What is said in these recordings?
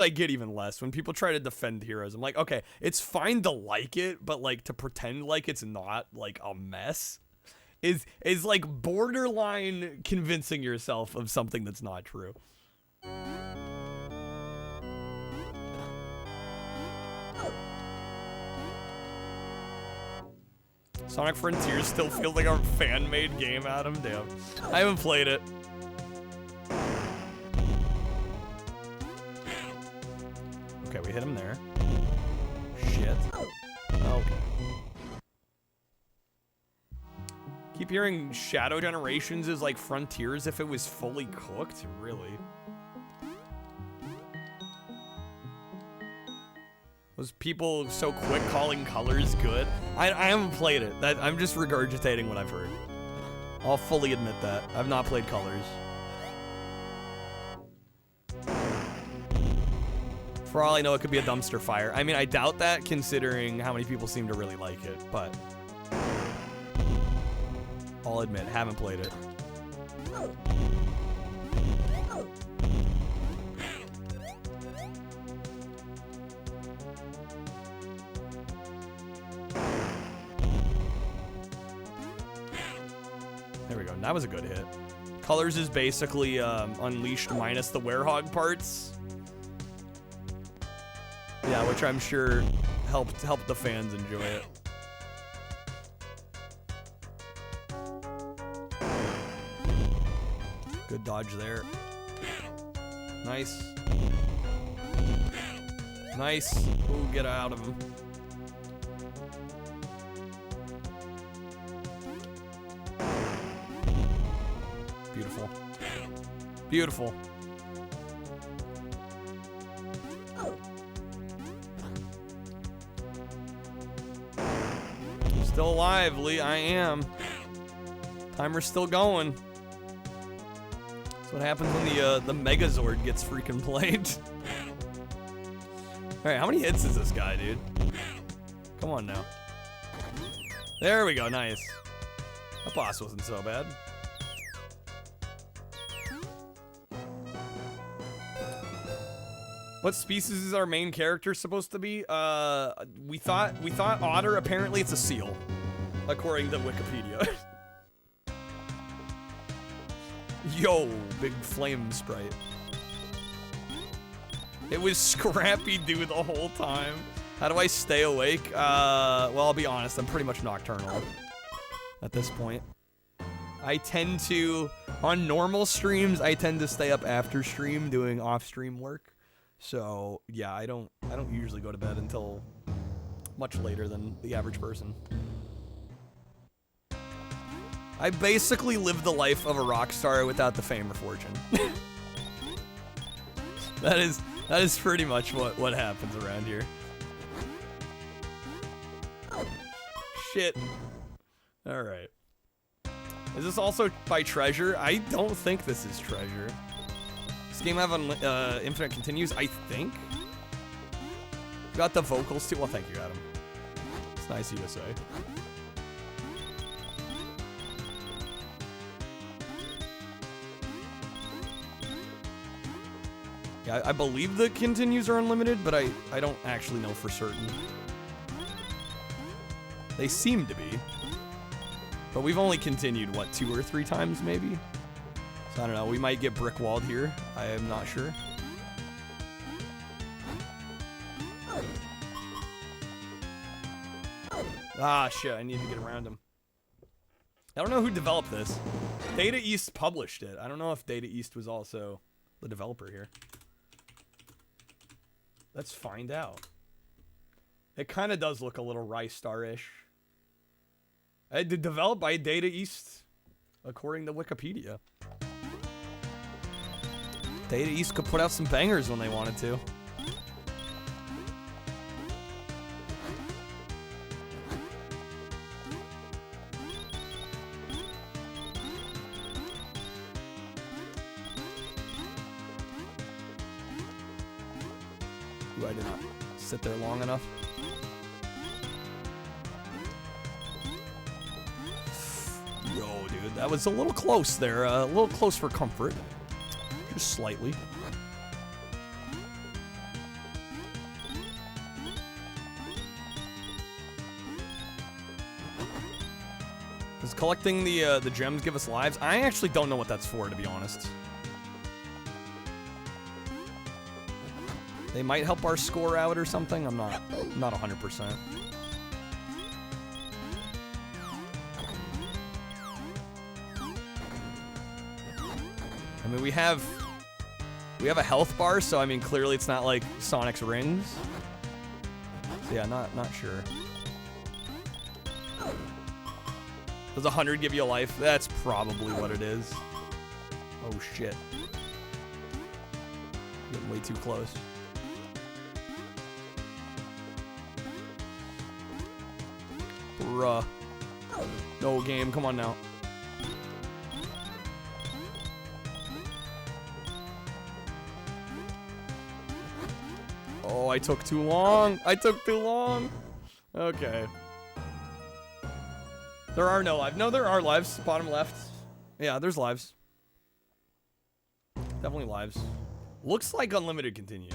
I get even less when people try to defend Heroes. I'm like, okay, it's fine to like it, but like to pretend like it's not like a mess is like borderline convincing yourself of something that's not true. Sonic Frontiers still feels like a fan-made game, Adam. Damn, I haven't played it. Okay, we hit him there. Shit. Okay. Keep hearing Shadow Generations is like Frontiers if it was fully cooked. Really? Was people so quick calling Colors good? I haven't played it. I'm just regurgitating what I've heard. I'll fully admit that. I've not played Colors. For all I know, it could be a dumpster fire. I mean, I doubt that considering how many people seem to really like it, but I'll admit, haven't played it. There we go. That was a good hit. Colors is basically Unleashed minus the werehog parts. Yeah, which I'm sure helped the fans enjoy it. Good dodge there. Nice. Nice. Ooh, get out of him. Beautiful. Beautiful. Still alive, Lee. I am. Timer's still going. That's what happens when the Megazord gets freaking played. Alright, how many hits is this guy, dude? Come on now. There we go, nice. That boss wasn't so bad. What species is our main character supposed to be? We thought otter. Apparently it's a seal, according to Wikipedia. Yo, big flame sprite. It was Scrappy Doo the whole time. How do I stay awake? Well, I'll be honest, I'm pretty much nocturnal at this point. I tend to, on normal streams, I tend to stay up after stream doing off-stream work. So, yeah, I don't usually go to bed until much later than the average person. I basically live the life of a rock star without the fame or fortune. That is pretty much what happens around here. Shit. All right. Is this also by Treasure? I don't think this is Treasure. This game have infinite continues, I think. Got the vocals too. Well, thank you, Adam. It's nice of you to say. Yeah, I believe the continues are unlimited, but I don't actually know for certain. They seem to be. But we've only continued, what, 2 or 3 times, maybe? So I don't know, we might get brick-walled here. I am not sure. Ah, shit, I need to get around him. I don't know who developed this. Data East published it. I don't know if Data East was also the developer here. Let's find out. It kind of does look a little Rystar-ish. Developed by Data East, according to Wikipedia. Data East could put out some bangers when they wanted to. Ooh, I did not sit there long enough. Yo, dude, that was a little close there. A little close for comfort. Just slightly. Does collecting the gems give us lives? I actually don't know what that's for, to be honest. They might help our score out or something. I'm not 100%. I mean, we have a health bar, so I mean, clearly it's not like Sonic's rings. So yeah, not sure. Does 100 give you a life? That's probably what it is. Oh shit. Getting way too close. Bruh. No game, come on now. Oh, I took too long. I took too long. Okay. There are no lives. No, there are lives. Bottom left. Yeah, there's lives. Definitely lives. Looks like unlimited continues.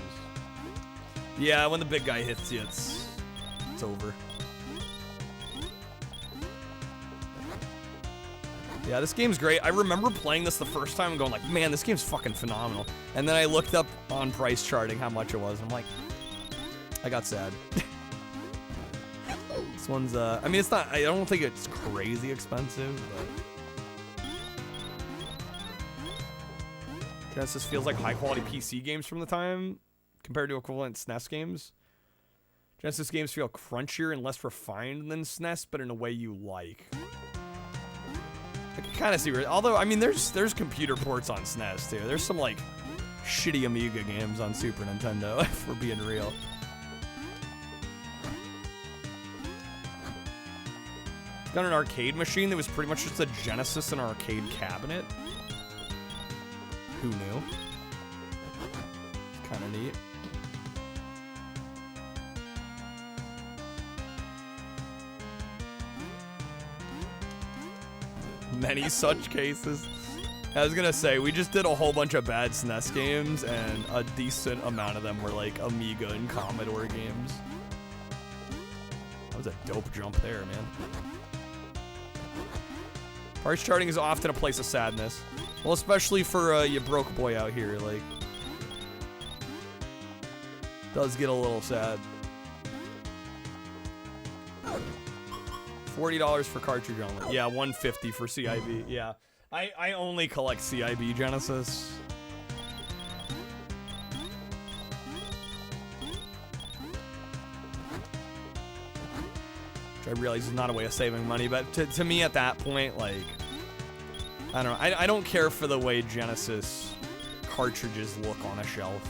Yeah, when the big guy hits you, it's over. Yeah, this game's great. I remember playing this the first time and going like, man, this game's fucking phenomenal. And then I looked up on price charting how much it was. And I'm like, I got sad. This one's, I mean, it's not, I don't think it's crazy expensive, but. Genesis feels like high quality PC games from the time compared to equivalent SNES games. Genesis games feel crunchier and less refined than SNES, but in a way you like. I can kind of see where, although, I mean, there's computer ports on SNES too. There's some like shitty Amiga games on Super Nintendo, if we're being real. It's got an arcade machine that was pretty much just a Genesis and arcade cabinet. Who knew? Kind of neat. Many such cases. I was gonna say, we just did a whole bunch of bad SNES games, and a decent amount of them were like Amiga and Commodore games. That was a dope jump there, man. Price charting is often a place of sadness. Well, especially for you broke boy out here, like, does get a little sad. $40 for cartridge only. Yeah, $150 for CIB. Yeah, I only collect CIB Genesis. Which I realize is not a way of saving money, but to me at that point, like, I don't know. I don't care for the way Genesis cartridges look on a shelf.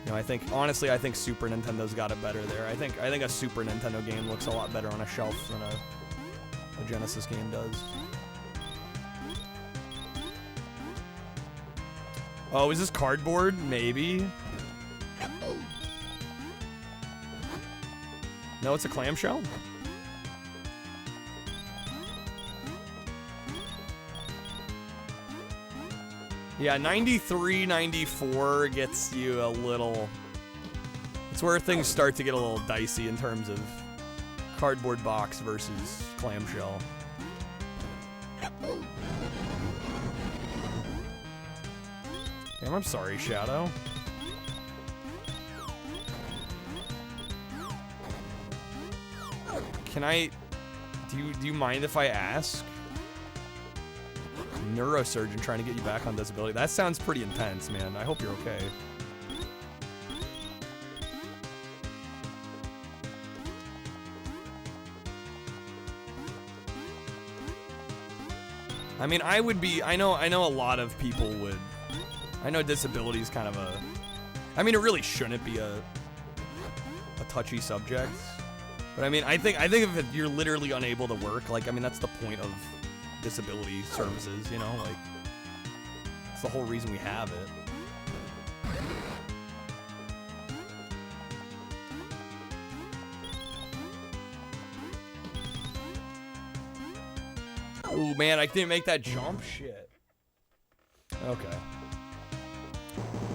You know, honestly, I think Super Nintendo's got it better there. I think a Super Nintendo game looks a lot better on a shelf than a Genesis game does. Oh, is this cardboard? Maybe. No, it's a clamshell? Yeah, 93, 94 gets you a little... It's where things start to get a little dicey in terms of cardboard box versus clamshell. Damn, I'm sorry, Shadow. Can I... Do you mind if I ask? Neurosurgeon trying to get you back on disability. That sounds pretty intense, man. I hope you're okay. I mean, I would be... I know a lot of people would... I know disability is kind of a... I mean, it really shouldn't be a touchy subject. But I mean, I think if you're literally unable to work, like, I mean, that's the point of disability services, you know, like, it's the whole reason we have it. Oh man, I didn't make that jump. Shit. Okay.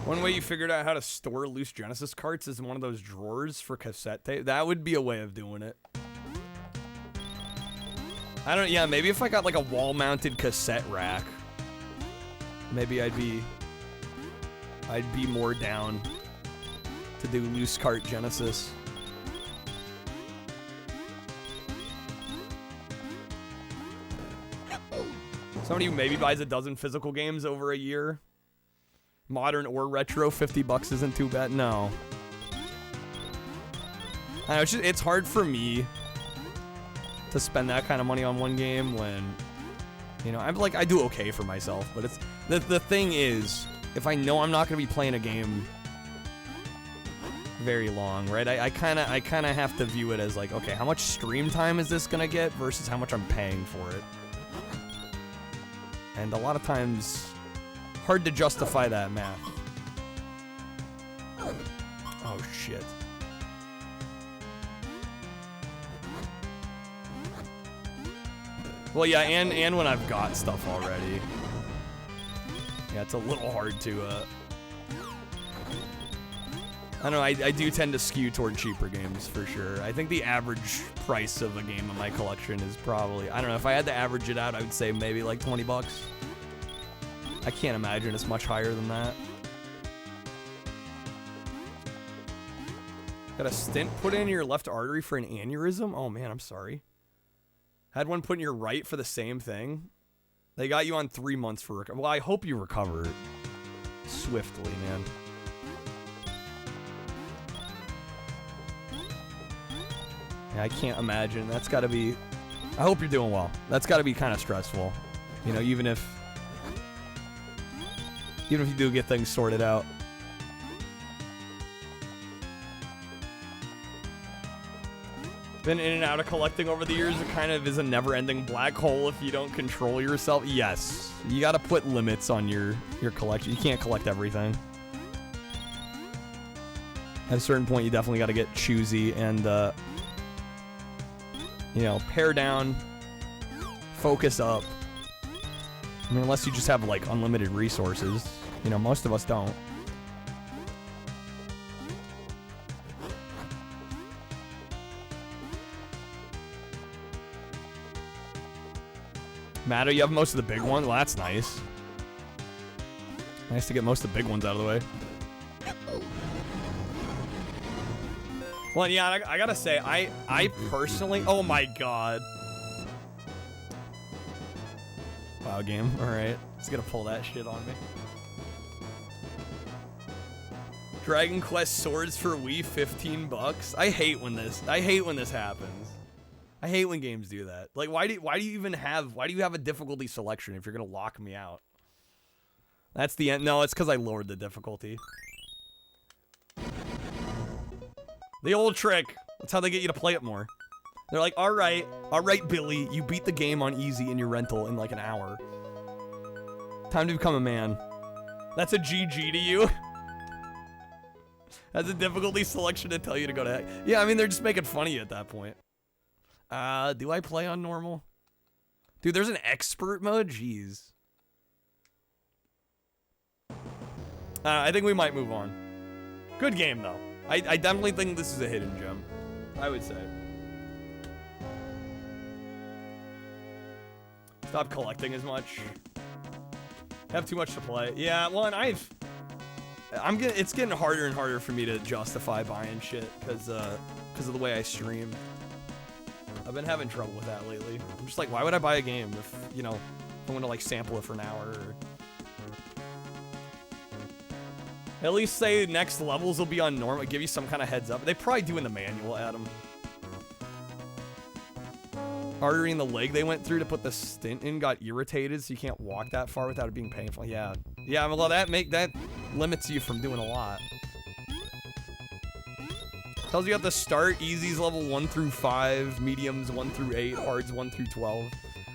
One way you figured out how to store loose Genesis carts is in one of those drawers for cassette tape. That would be a way of doing it. I don't, yeah, maybe if I got like a wall-mounted cassette rack, maybe I'd be more down to do loose cart Genesis. Somebody who maybe buys a dozen physical games over a year, modern or retro, $50 isn't too bad. No. I know, it's hard for me to spend that kind of money on one game when, you know, I do okay for myself, but it's, the thing is, if I know I'm not going to be playing a game very long, right? I kind of have to view it as like, okay, how much stream time is this going to get versus how much I'm paying for it? And a lot of times, hard to justify that math. Oh, shit. Well, yeah, and when I've got stuff already. Yeah, it's a little hard to, I don't know, I do tend to skew toward cheaper games, for sure. I think the average price of a game in my collection is probably, I don't know, if I had to average it out, I would say maybe like $20. I can't imagine it's much higher than that. Got a stent put in your left artery for an aneurysm? Oh man, I'm sorry. Had one put in your right for the same thing? They got you on 3 months for recovery. Well, I hope you recover swiftly, man. Yeah, I can't imagine. That's got to be... I hope you're doing well. That's got to be kind of stressful. You know, even if you do get things sorted out. Been in and out of collecting over the years. It kind of is a never-ending black hole if you don't control yourself. Yes. You got to put limits on your collection. You can't collect everything. At a certain point, you definitely got to get choosy and, you know, pare down, focus up. I mean, unless you just have, like, unlimited resources. You know, most of us don't. Matter, you have most of the big ones? Well, that's nice. Nice to get most of the big ones out of the way. Well, yeah, I gotta say, I personally... Oh my god. Wow, game. Alright. It's gonna pull that shit on me. Dragon Quest Swords for Wii, $15. I hate when this happens. I hate when games do that. Like, why do you even have... Why do you have a difficulty selection if you're gonna lock me out? That's the end. No, it's because I lowered the difficulty. The old trick. That's how they get you to play it more. They're like, all right, Billy, you beat the game on easy in your rental in like an hour. Time to become a man. That's a GG to you. That's a difficulty selection to tell you to go to heck. Yeah, I mean, they're just making fun of you at that point. Do I play on normal? Dude, there's an expert mode? Jeez. I think we might move on. Good game, though. I definitely think this is a hidden gem. I would say. Stop collecting as much. Have too much to play. Yeah, well, and it's getting harder and harder for me to justify buying shit because of the way I stream. I've been having trouble with that lately. I'm just like, why would I buy a game if, you know, I want to like sample it for an hour or... At least say next levels will be on normal. Give you some kind of heads up. They probably do in the manual, Adam. Artery in the leg they went through to put the stint in got irritated, so you can't walk that far without it being painful. Yeah. Yeah, well, that limits you from doing a lot. Tells you at the start, easy's level 1 through 5, mediums 1 through 8, hards 1 through 12.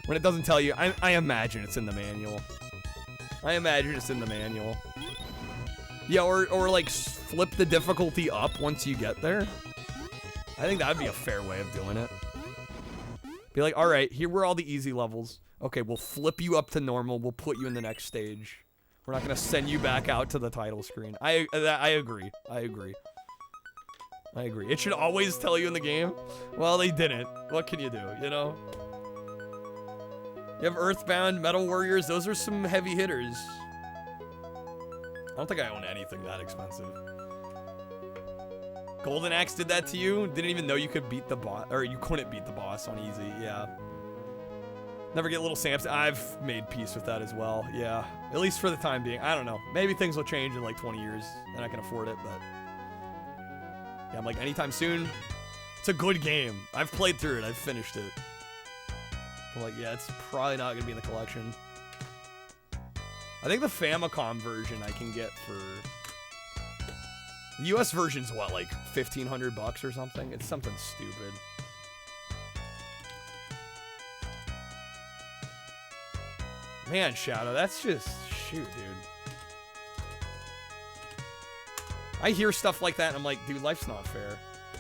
When it doesn't tell you, I imagine it's in the manual. Yeah, or like flip the difficulty up once you get there. I think that would be a fair way of doing it. Be like, all right, here were all the easy levels. Okay, we'll flip you up to normal. We'll put you in the next stage. We're not gonna send you back out to the title screen. I agree. It should always tell you in the game. Well, they didn't. What can you do, you know? You have Earthbound, Metal Warriors. Those are some heavy hitters. I don't think I own anything that expensive. Golden Axe did that to you? Didn't even know you could beat the boss, or you couldn't beat the boss on easy, yeah. Never get Little Samson. I've made peace with that as well, yeah. At least for the time being. I don't know. Maybe things will change in like 20 years and I can afford it, but... Yeah, I'm like, anytime soon. It's a good game. I've played through it. I've finished it. I'm like, yeah, it's probably not going to be in the collection. I think the Famicom version I can get for... The US version's what, like $1,500 or something? It's something stupid. Man, Shadow, that's just... Shoot, dude. I hear stuff like that and I'm like, dude, life's not fair.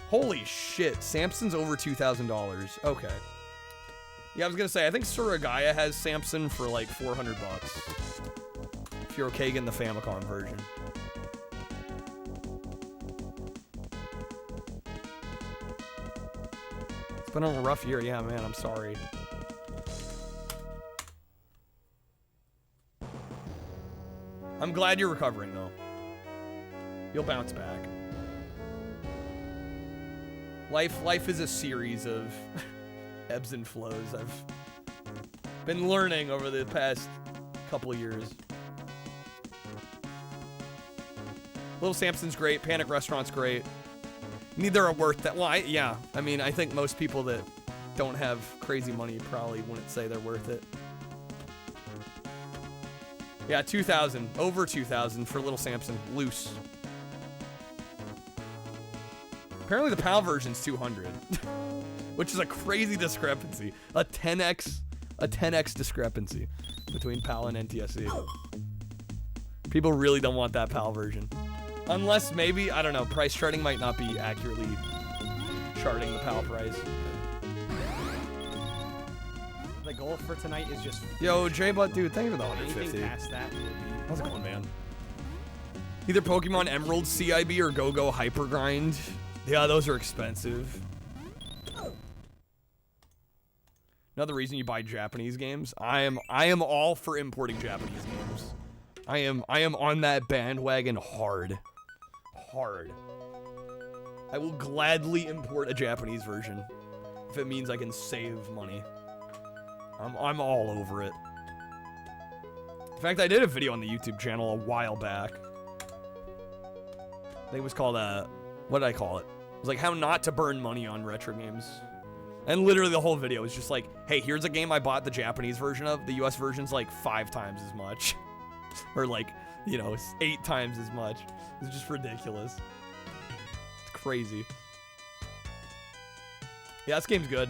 Holy shit, Samson's over $2,000. Okay. Yeah, I was gonna say, I think Suragaya has Samson for like $400. If you're okay getting the Famicom version. It's been a rough year, yeah, man, I'm sorry. I'm glad you're recovering, though. You'll bounce back. Life is a series of ebbs and flows. I've been learning over the past couple of years. Little Samson's great. Panic Restaurant's great. Neither are worth that. Well, yeah. I mean, I think most people that don't have crazy money probably wouldn't say they're worth it. Yeah, 2,000. Over 2,000 for Little Samson. Loose. Apparently the PAL version's 200. Which is a crazy discrepancy. A 10x discrepancy between PAL and NTSC. People really don't want that PAL version. Unless maybe, I don't know, price charting might not be accurately charting the PAL price. The goal for tonight is just... Yo, J-Butt, dude, thank you for the 150. Anything past that will be... How's it going, man? Either Pokemon Emerald CIB or Go-Go Hyper Grind. Yeah, those are expensive. Another reason you buy Japanese games. I am all for importing Japanese games. I am on that bandwagon hard. Hard. I will gladly import a Japanese version if it means I can save money. I'm all over it. In fact, I did a video on the YouTube channel a while back. I think it was called, what did I call it? It was like how not to burn money on retro games. And literally the whole video was just like, hey, here's a game I bought the Japanese version of. The US version's like 5 times as much. Or like, you know, 8 times as much. It's just ridiculous. It's crazy. Yeah, this game's good.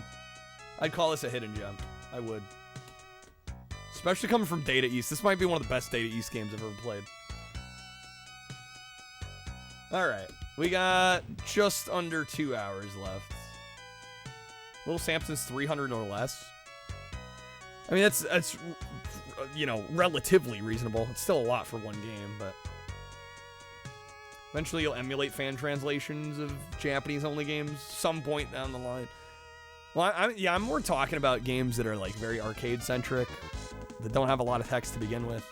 I'd call this a hidden gem. I would. Especially coming from Data East. This might be one of the best Data East games I've ever played. Alright. We got just under 2 hours left. Little Samson's 300 or less. I mean, that's you know, relatively reasonable. It's still a lot for one game, but eventually you'll emulate fan translations of Japanese-only games some point down the line. Well, I'm more talking about games that are like very arcade-centric, that don't have a lot of text to begin with.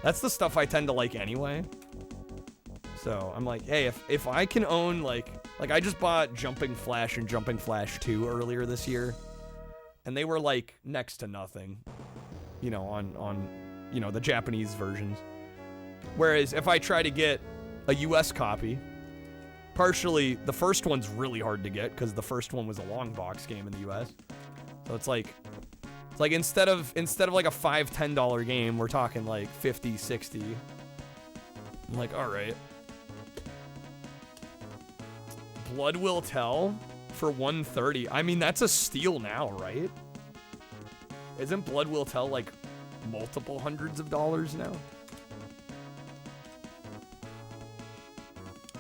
That's the stuff I tend to like anyway. So I'm like, hey, if I can own like I just bought Jumping Flash and Jumping Flash 2 earlier this year, and they were like next to nothing, you know, on you know, the Japanese versions. Whereas if I try to get a US copy, partially the first one's really hard to get because the first one was a long box game in the US. So it's like instead of like a $5-10 game, we're talking like 50, 60. I'm like, all right. Blood Will Tell for 130. I mean, that's a steal now, right? Isn't Blood Will Tell like multiple hundreds of dollars now?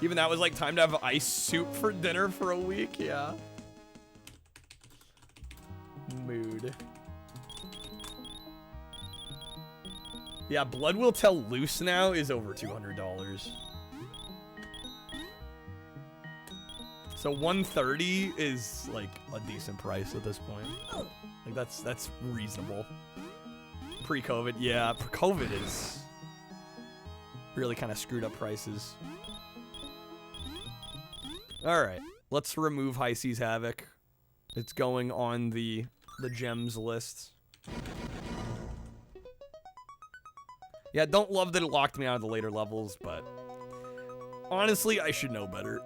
Even that was like time to have ice soup for dinner for a week, yeah. Mood. Yeah, Blood Will Tell loose now is over $200. So 130 is like a decent price at this point. Like that's reasonable. Pre-COVID, yeah. COVID is really kind of screwed up prices. All right, let's remove High Seas Havoc. It's going on the gems list. Yeah, don't love that it locked me out of the later levels, but honestly, I should know better.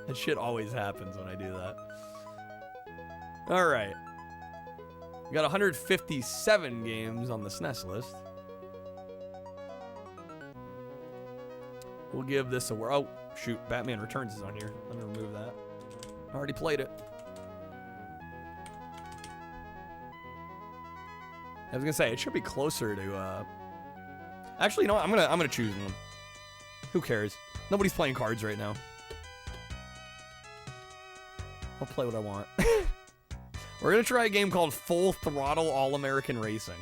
That shit always happens when I do that. All right. We got 157 games on the SNES list. We'll give this a whirl. Oh, shoot. Batman Returns is on here. Let me remove that. I already played it. I was gonna say, it should be closer to, Actually, you know what? I'm gonna choose one. Who cares? Nobody's playing cards right now. I'll play what I want. We're gonna try a game called Full Throttle All-American Racing.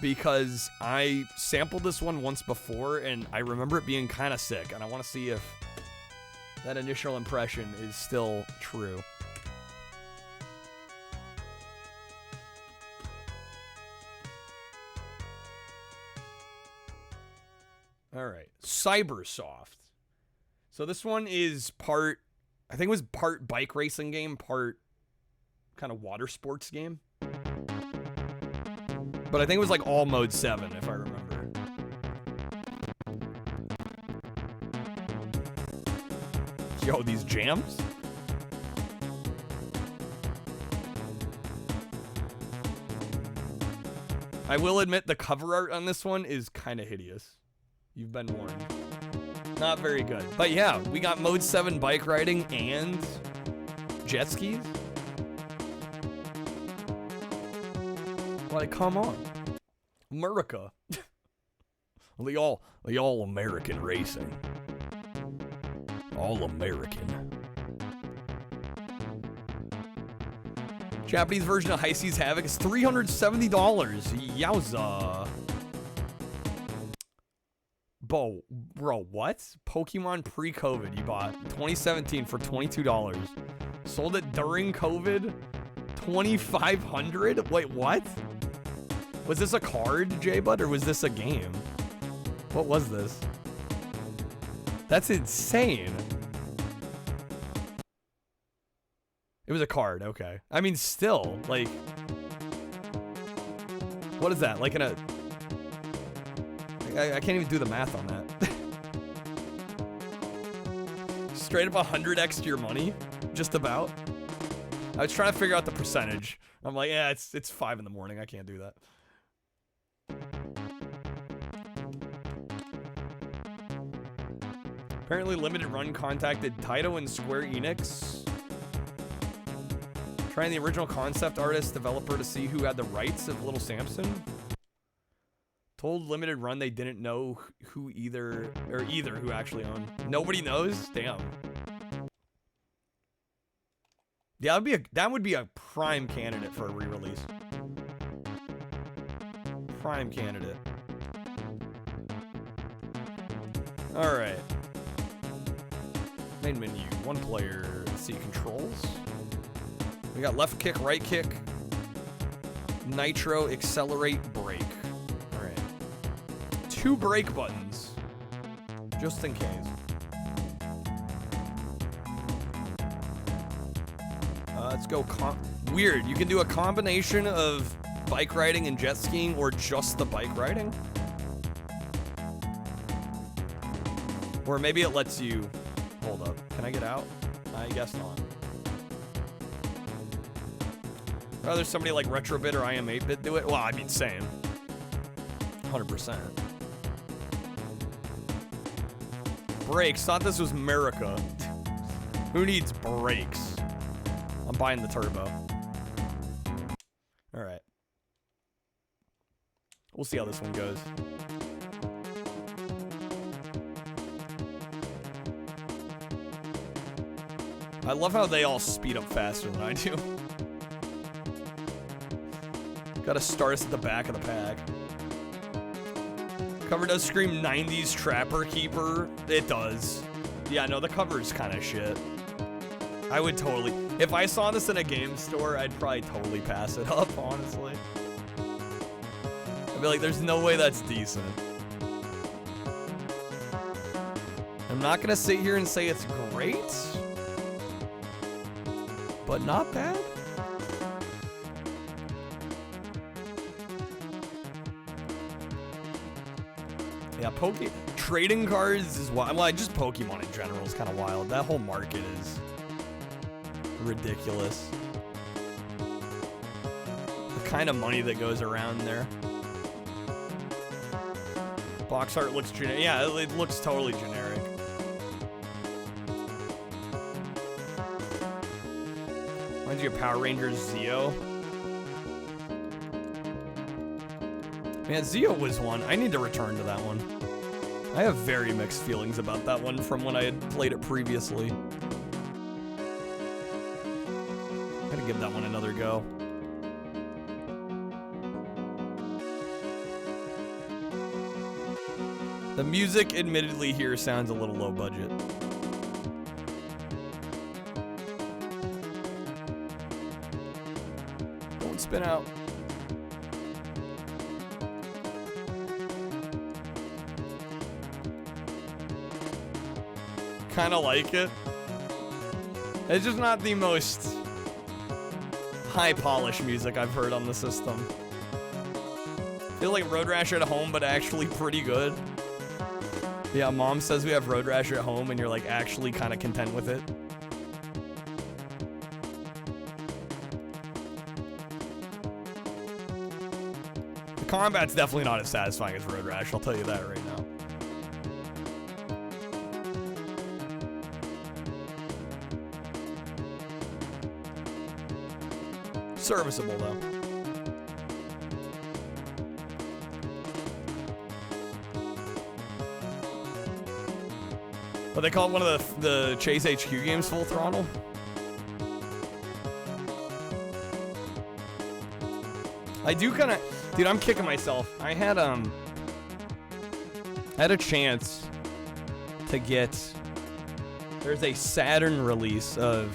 Because I sampled this one once before, and I remember it being kind of sick, and I want to see if that initial impression is still true. All right, Cybersoft. So this one is part, I think it was part bike racing game, part kind of water sports game. But I think it was like all mode 7, if I remember. Yo, these jams? I will admit the cover art on this one is kind of hideous. You've been warned. Not very good. But yeah, we got mode 7 bike riding and jet skis. Like, come on. America. the all American racing. All American. Japanese version of High Seas Havoc is $370. Yowza. Bro, what? Pokemon pre-COVID you bought 2017 for $22. Sold it during COVID? $2,500? Wait, what? Was this a card, J-Bud, or was this a game? What was this? That's insane. It was a card, okay. I mean, still, like... What is that? Like in a... I can't even do the math on that. Straight up 100x to your money? Just about. I was trying to figure out the percentage. I'm like, yeah, it's 5 in the morning. I can't do that. Apparently Limited Run contacted Taito and Square Enix, trying the original concept artist developer to see who had the rights of Little Samson. Told Limited Run they didn't know who either who actually owned. Nobody knows? Damn. Yeah, that would be a prime candidate for a re-release. Prime candidate. Alright. Main menu, 1 player. Let's see, controls. We got left kick, right kick, nitro, accelerate, brake. 2 brake buttons, just in case. Let's go weird. You can do a combination of bike riding and jet skiing, or just the bike riding. Or maybe it lets you... Hold up. Can I get out? I guess not. Rather somebody like Retrobit or IM8Bit do it. Well, I mean, same. 100%. Brakes. Thought this was America. Who needs brakes? I'm buying the turbo. Alright. We'll see how this one goes. I love how they all speed up faster than I do. Gotta start us at the back of the pack. Cover does scream 90s Trapper Keeper. It does. Yeah, no, the cover is kind of shit. I would totally... If I saw this in a game store, I'd probably totally pass it up, honestly. I'd be like, there's no way that's decent. I'm not gonna sit here and say it's great, but not bad. Yeah, trading cards is wild. Well, just Pokemon in general is kind of wild. That whole market is ridiculous. The kind of money that goes around there. Box art looks generic. Yeah, it looks totally generic. Reminds you of Power Rangers Zeo. Man, Zeo was one. I need to return to that one. I have very mixed feelings about that one from when I had played it previously. Gotta give that one another go. The music, admittedly, here sounds a little low budget. Don't spin out. Kind of like it. It's just not the most high polish music I've heard on the system. Feel like Road Rash at home, but actually pretty good. Yeah, Mom says we have Road Rash at home, and you're like actually kind of content with it. The combat's definitely not as satisfying as Road Rash, I'll tell you that right now. Serviceable though. But they call it one of the Chase HQ games Full Throttle. I do kind of, dude. I'm kicking myself. I had a chance to get. There's a Saturn release of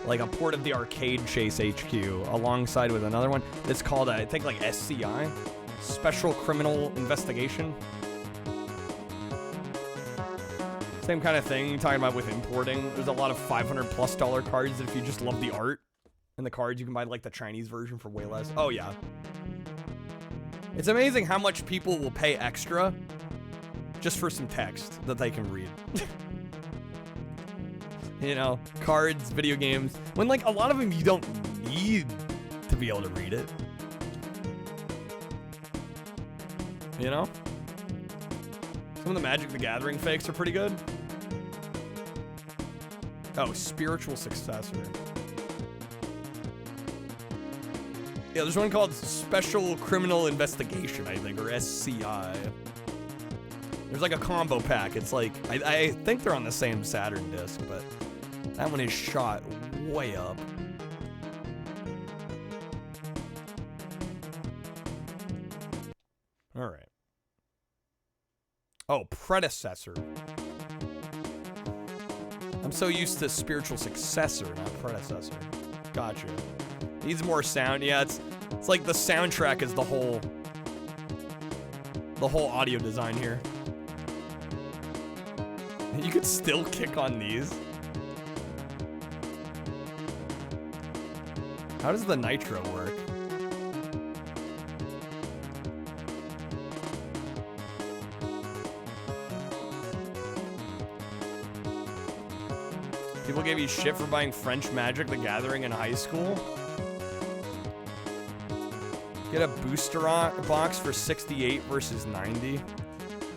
like a port of the arcade Chase HQ alongside with another one. It's called I think like SCI, Special Criminal Investigation. Same kind of thing, talking about with importing. There's a lot of $500+ cards that if you just love the art and the cards, you can buy like the Chinese version for way less. Oh yeah. It's amazing how much people will pay extra just for some text that they can read. You know, cards, video games. When like a lot of them you don't need to be able to read it. You know? Some of the Magic the Gathering fakes are pretty good. Oh, Spiritual Successor. Yeah, there's one called Special Criminal Investigation, I think, or SCI. There's like a combo pack. It's like, I think they're on the same Saturn disc, but that one is shot way up. All right. Oh, Predecessor. I'm so used to Spiritual Successor, not Predecessor. Gotcha. Needs more sound. Yeah, it's like the soundtrack is the whole audio design here. You could still kick on these. How does the nitro work? People gave you shit for buying French Magic the Gathering in high school? Get a booster box for 68 versus 90.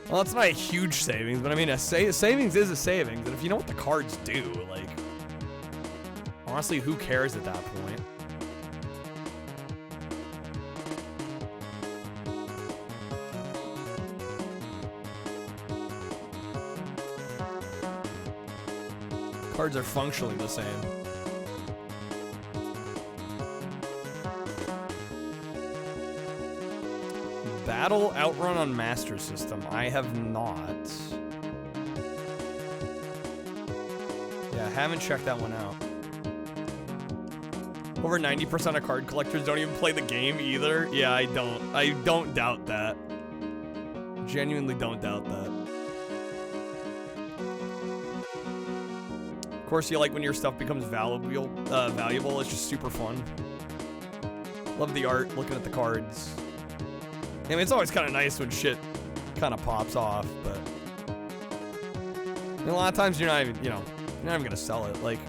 Well, it's not a huge savings, but I mean, a savings is a savings. And if you know what the cards do, like, honestly, who cares at that point? Cards are functionally the same. Battle Outrun on Master System. I have not. Haven't checked that one out. Over 90% of card collectors don't even play the game either. Yeah, I don't doubt that. Genuinely don't doubt that. Of course, you like when your stuff becomes valuable. It's just super fun. Love the art, looking at the cards. I mean, it's always kind of nice when shit kind of pops off, but a lot of times you're not even, you're not even gonna sell it. Like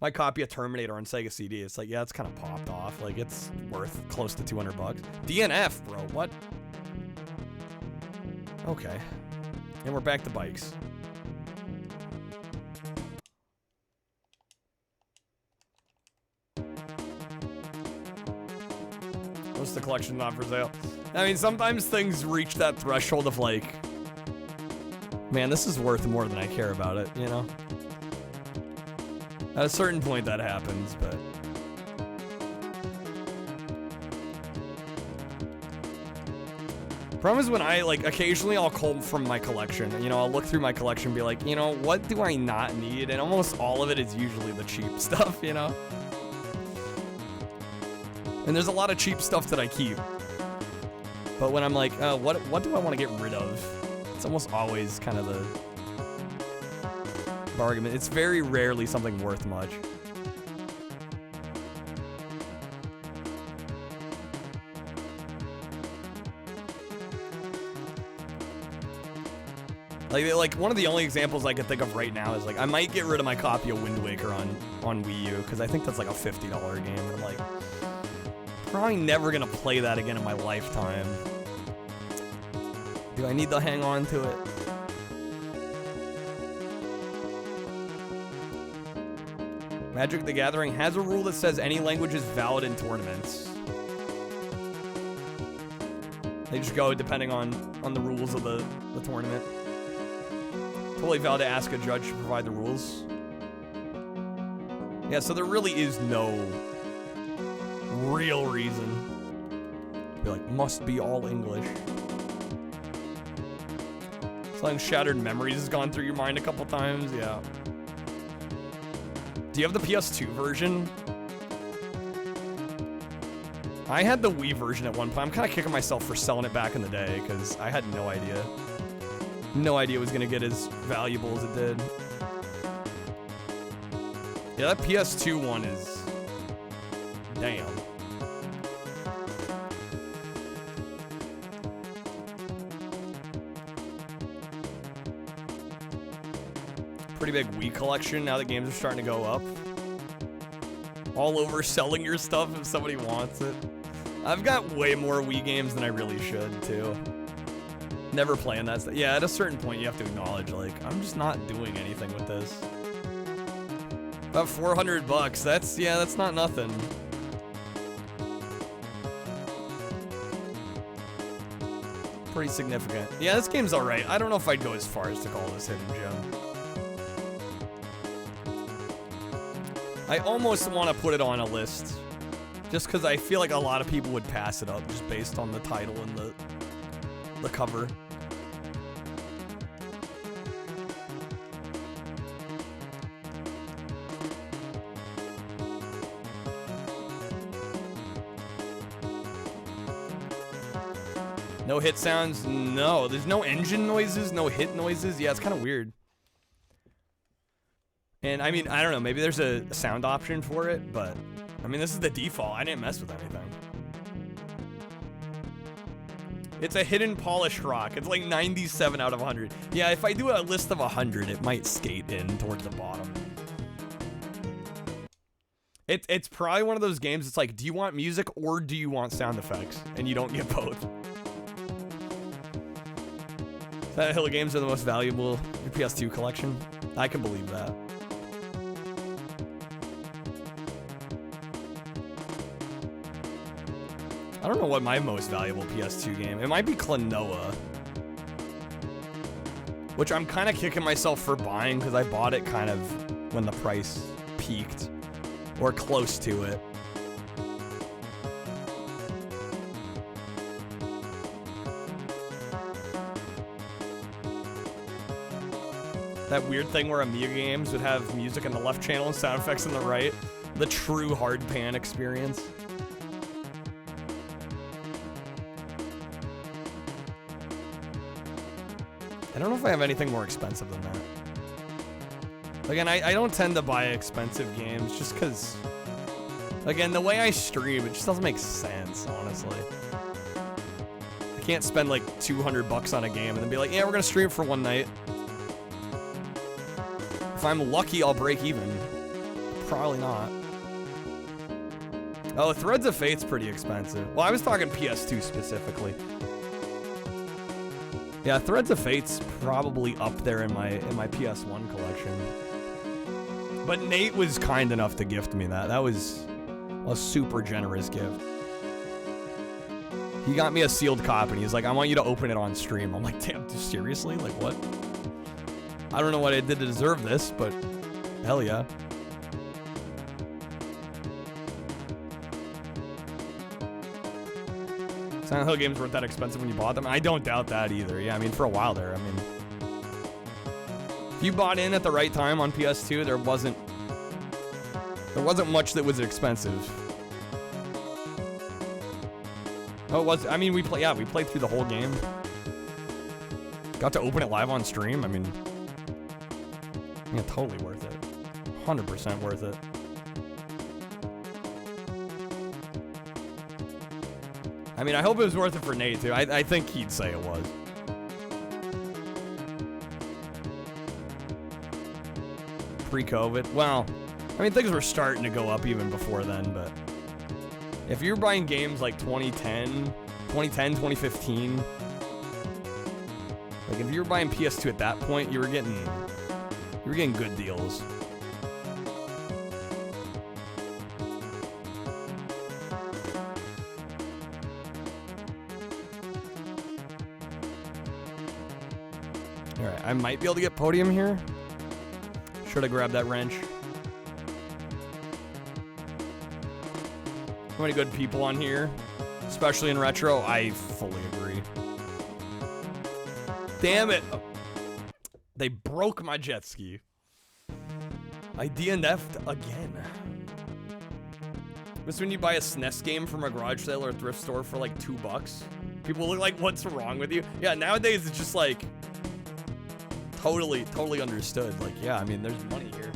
my copy of Terminator on Sega CD, it's like, yeah, it's kind of popped off. Like it's worth close to 200 bucks. DNF, bro, what? Okay, and we're back to bikes. Most of the collection's not for sale. I mean, sometimes things reach that threshold of like, man, this is worth more than I care about it, you know? At a certain point that happens, but... Problem is when I, like, occasionally I'll cull from my collection. You know, I'll look through my collection and be like, you know, what do I not need? And almost all of it is usually the cheap stuff, you know? And there's a lot of cheap stuff that I keep. But when I'm like, what do I want to get rid of? It's almost always kind of the argument. It's very rarely something worth much. Like one of the only examples I can think of right now is like I might get rid of my copy of Wind Waker on Wii U because I think that's like a $50 game. And I'm like, probably never gonna play that again in my lifetime. Do I need to hang on to it? Magic the Gathering has a rule that says any language is valid in tournaments. They just go depending on the rules of the tournament. Totally valid to ask a judge to provide the rules. Yeah, so there really is no real reason to be like, must be all English. Something Shattered Memories has gone through your mind a couple times, yeah. Do you have the PS2 version? I had the Wii version at one point. I'm kind of kicking myself for selling it back in the day because I had no idea. No idea it was going to get as valuable as it did. Yeah, that PS2 one is... Damn. Pretty big Wii collection now that games are starting to go up. All over selling your stuff if somebody wants it. I've got way more Wii games than I really should, too. Never playing that stuff. Yeah, at a certain point you have to acknowledge, like, I'm just not doing anything with this. About 400 bucks, that's not nothing. Pretty significant. Yeah, this game's alright. I don't know if I'd go as far as to call this hidden gem. I almost want to put it on a list, just because I feel like a lot of people would pass it up just based on the title and the cover. No hit sounds? No. There's no engine noises, no hit noises. Yeah, it's kind of weird. And I mean, I don't know, maybe there's a sound option for it, but I mean, this is the default. I didn't mess with anything. It's a hidden polished rock. It's like 97 out of 100. Yeah, if I do a list of 100, it might skate in towards the bottom. It's probably one of those games, it's like, do you want music or do you want sound effects? And you don't get both. That Hill of Games are the most valuable in your PS2 collection. I can believe that. I don't know what my most valuable PS2 game. It might be Klonoa, which I'm kind of kicking myself for buying because I bought it kind of when the price peaked or close to it. That weird thing where Amiga games would have music in the left channel and sound effects in the right. The true hard pan experience. I don't know if I have anything more expensive than that. Again, I don't tend to buy expensive games just because, again, the way I stream, it just doesn't make sense, honestly. I can't spend like 200 bucks on a game and then be like, yeah, we're gonna stream for one night. If I'm lucky, I'll break even. Probably not. Oh, Threads of Fate's pretty expensive. Well, I was talking PS2 specifically. Yeah, Threads of Fate's probably up there in my PS1 collection. But Nate was kind enough to gift me that. That was a super generous gift. He got me a sealed copy and he's like, I want you to open it on stream. I'm like, damn, seriously? Like, what? I don't know what I did to deserve this, but hell yeah. Silent Hill games weren't that expensive when you bought them. I don't doubt that either. Yeah, I mean, for a while there, I mean, if you bought in at the right time on PS2, there wasn't much that was expensive. Oh, it was. I mean, we played through the whole game. Got to open it live on stream. I mean, yeah, totally worth it. 100% worth it. I mean, I hope it was worth it for Nate, too. I think he'd say it was. Pre-COVID. Well, I mean, things were starting to go up even before then, but if you're buying games like 2010, 2015, like if you were buying PS2 at that point, you were getting good deals. Alright, I might be able to get podium here. Should have grabbed that wrench. How many good people on here? Especially in retro, I fully agree. Damn it! They broke my jet ski. I DNF'd again. This when you buy a SNES game from a garage sale or a thrift store for like $2. People look like, what's wrong with you? Yeah, nowadays it's just like totally understood. Like, yeah, I mean, there's money here.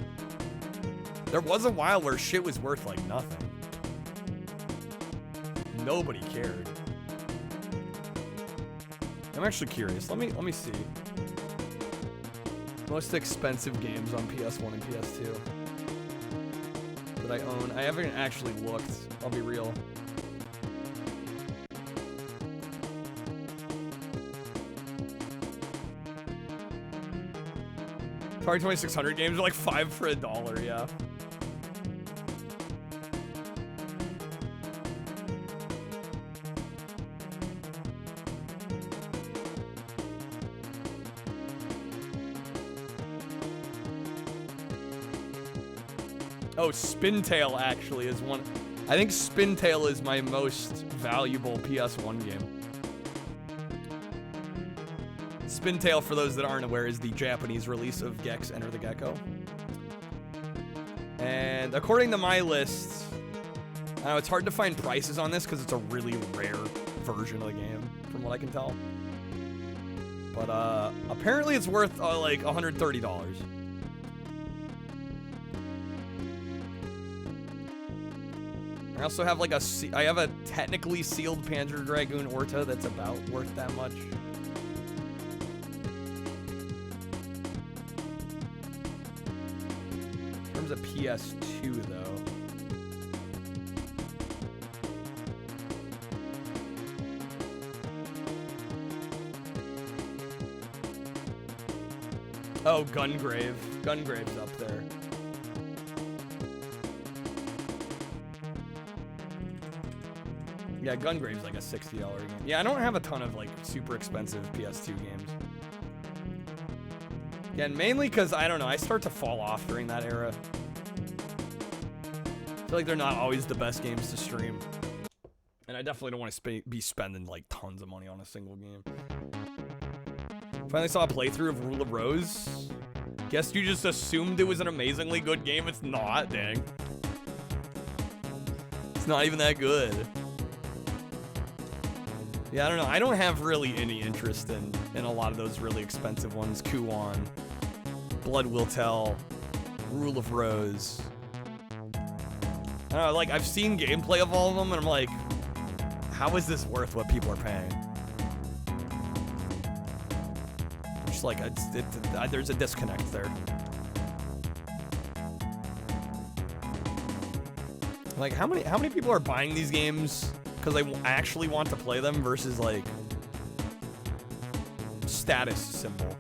There was a while where shit was worth like nothing. Nobody cared. I'm actually curious. Let me see. Most expensive games on PS1 and PS2 that I own. I haven't actually looked. I'll be real. Atari 2600 games are like $5 for $1, yeah. Oh, Spintail actually is one. I think Spintail is my most valuable PS1 game. Spintail, for those that aren't aware, is the Japanese release of Gex Enter the Gecko. And according to my list, I know it's hard to find prices on this because it's a really rare version of the game, from what I can tell. But apparently it's worth like $130. I also have like I have a technically sealed Panzer Dragoon Orta that's about worth that much. In terms of PS2 though. Oh, Gungrave. Gungrave's up there. Yeah, Gungrave's like a $60 game. Yeah, I don't have a ton of like super expensive PS2 games. Yeah, and mainly because, I don't know, I start to fall off during that era. I feel like they're not always the best games to stream. And I definitely don't want to be spending like tons of money on a single game. Finally saw a playthrough of Rule of Rose. Guess you just assumed it was an amazingly good game. It's not, dang. It's not even that good. Yeah, I don't know. I don't have really any interest in a lot of those really expensive ones. Kuon, Blood Will Tell, Rule of Rose. I don't know, like, I've seen gameplay of all of them, and I'm like, how is this worth what people are paying? Just like, there's a disconnect there. Like, how many people are buying these games because they actually want to play them versus, like, status symbol?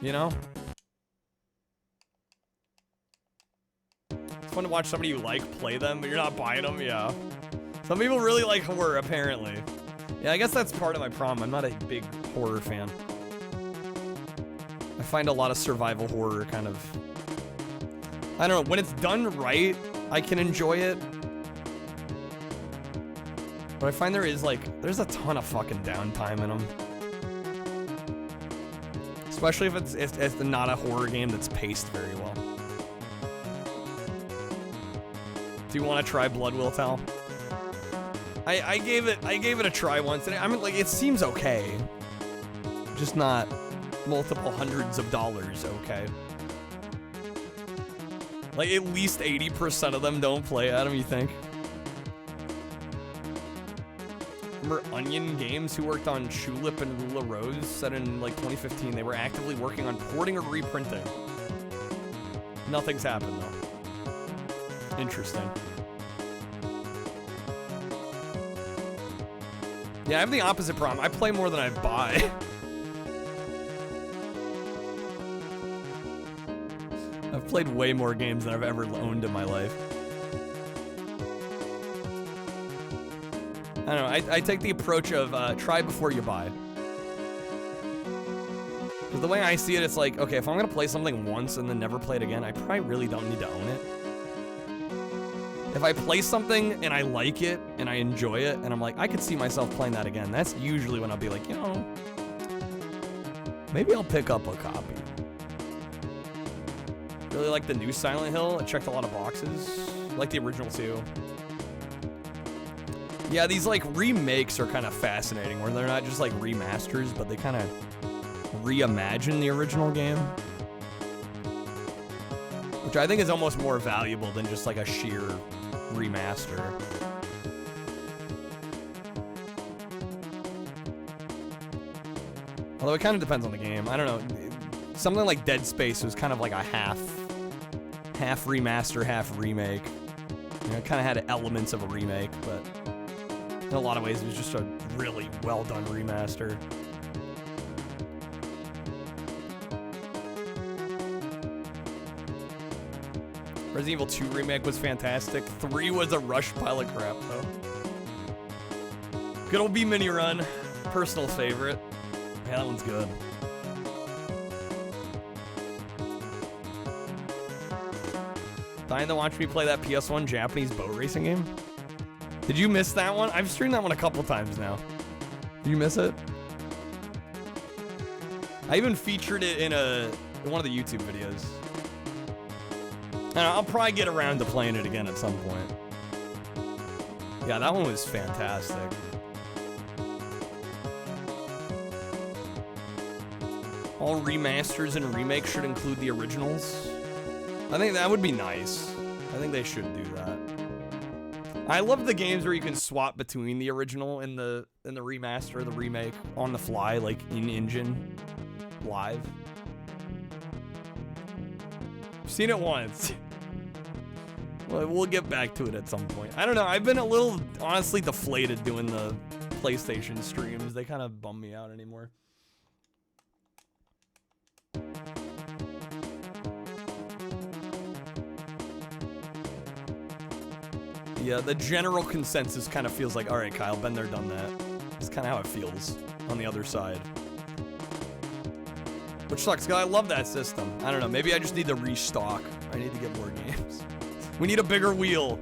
You know? It's fun to watch somebody you like play them, but you're not buying them, yeah. Some people really like horror, apparently. Yeah, I guess that's part of my problem. I'm not a big horror fan. I find a lot of survival horror kind of... I don't know, when it's done right, I can enjoy it. But I find there's a ton of fucking downtime in them. Especially if it's not a horror game that's paced very well. Do you want to try Blood Will Tell? I gave it a try once, and I mean, like, it seems okay. Just not multiple hundreds of dollars okay. Like, at least 80% of them don't play Adam, you think? Remember Onion Games, who worked on Tulip and Rule of Rose, said in, like, 2015 they were actively working on porting or reprinting. Nothing's happened, though. Interesting. Yeah, I have the opposite problem. I play more than I buy. I've played way more games than I've ever owned in my life. I don't know, I take the approach of try before you buy. Because the way I see it, it's like, okay, if I'm gonna play something once and then never play it again, I probably really don't need to own it. If I play something and I like it and I enjoy it and I'm like, I could see myself playing that again, that's usually when I'll be like, you know, maybe I'll pick up a copy. Really like the new Silent Hill. I checked a lot of boxes. Like the original too. Yeah, these like remakes are kind of fascinating where they're not just like remasters, but they kind of reimagine the original game. Which I think is almost more valuable than just like a sheer remaster. Although it kind of depends on the game. I don't know. Something like Dead Space was kind of like a half remaster, half remake. You know, it kind of had elements of a remake, but in a lot of ways it was just a really well done remaster. Resident Evil 2 remake was fantastic. 3 was a rush pile of crap, though. Good old B-Mini Run. Personal favorite. Yeah, that one's good. Dying to watch me play that PS1 Japanese boat racing game? Did you miss that one? I've streamed that one a couple times now. Did you miss it? I even featured it in one of the YouTube videos. And I'll probably get around to playing it again at some point. Yeah, that one was fantastic. All remasters and remakes should include the originals. I think that would be nice. I think they should do that. I love the games where you can swap between the original and the remaster, the remake on the fly, like in engine, live. I've seen it once. We'll get back to it at some point. I don't know. I've been a little, honestly, deflated doing the PlayStation streams. They kind of bum me out anymore. Yeah, the general consensus kind of feels like, all right, Kyle, been there, done that. It's kind of how it feels on the other side. Which sucks, because I love that system. I don't know, maybe I just need to restock. I need to get more games. We need a bigger wheel.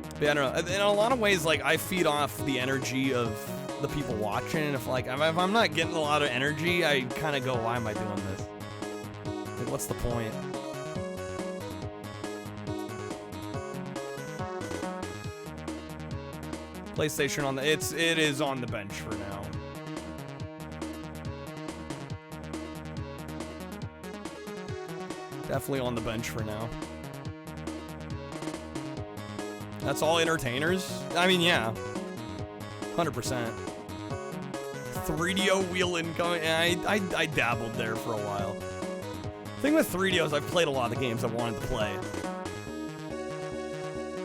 But yeah, I don't know. In a lot of ways, like, I feed off the energy of the people watching. And if I'm not getting a lot of energy, I kind of go, why am I doing this? Like, what's the point? PlayStation on the it is on the bench for now. Definitely on the bench for now. That's all entertainers? I mean, yeah. 100%. 3DO wheel incoming. I dabbled there for a while. The thing with 3DO is I've played a lot of games I wanted to play.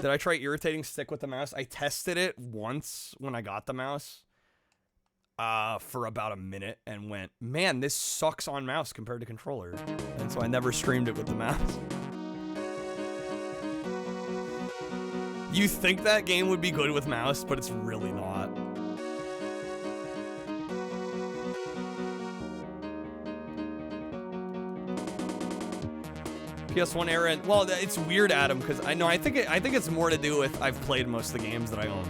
Did I try irritating stick with the mouse? I tested it once when I got the mouse for about a minute and went, man, this sucks on mouse compared to controller. And so I never streamed it with the mouse. You think that game would be good with mouse, but it's really not. PS1 era, well, it's weird, Adam, because I think it's more to do with I've played most of the games that I own,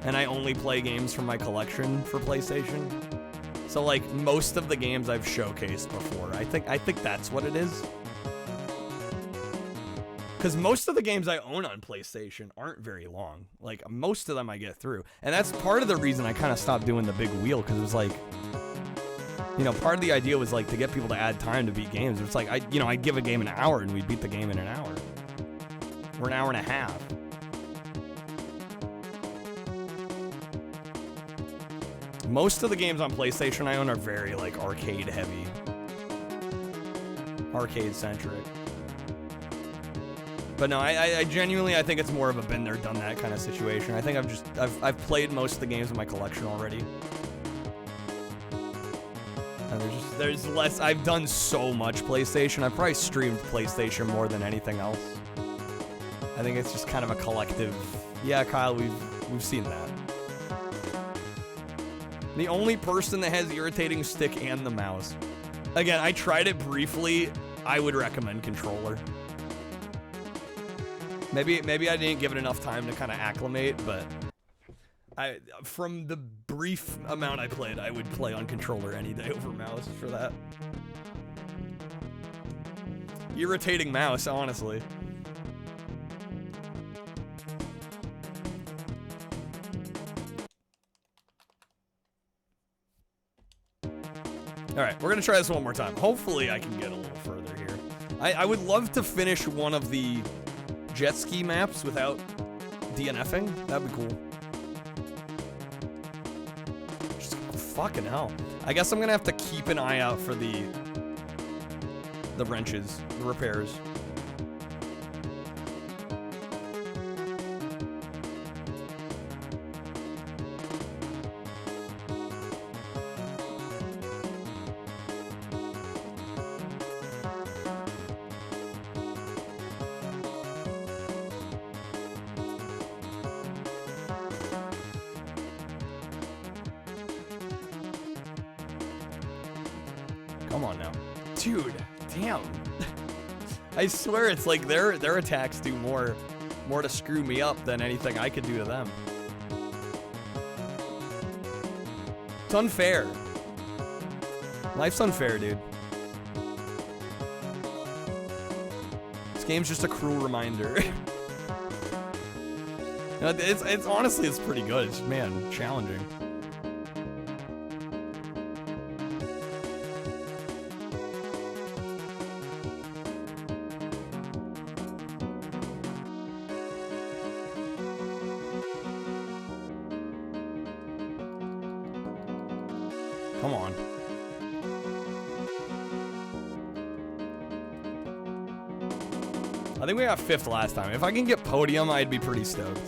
and I only play games from my collection for PlayStation. So like most of the games I've showcased before, I think that's what it is. Because most of the games I own on PlayStation aren't very long. Like most of them I get through, and that's part of the reason I kind of stopped doing the big wheel, because it was like, you know, part of the idea was like to get people to add time to beat games. It's like I'd give a game an hour and we'd beat the game in an hour. Or an hour and a half. Most of the games on PlayStation I own are very like arcade heavy. Arcade centric. But no, I genuinely I think it's more of a been there, done that kind of situation. I think I've played most of the games in my collection already. And there's less. I've done so much PlayStation. I've probably streamed PlayStation more than anything else. I think it's just kind of a collective. Yeah, Kyle, we've seen that. The only person that has irritating stick and the mouse. Again, I tried it briefly. I would recommend controller. Maybe I didn't give it enough time to kind of acclimate, but from the brief amount I played, I would play on controller any day over mouse for that. Irritating mouse, honestly. Alright, we're gonna try this one more time. Hopefully I can get a little further here. I would love to finish one of the jet ski maps without DNFing. That'd be cool. Just fucking hell. I guess I'm gonna have to keep an eye out for the wrenches, the repairs. Come on now. Dude, damn. I swear it's like their attacks do more to screw me up than anything I could do to them. It's unfair. Life's unfair, dude. This game's just a cruel reminder. It's honestly, it's pretty good. It's, man, challenging. Come on. I think we got 5th last time. If I can get podium, I'd be pretty stoked.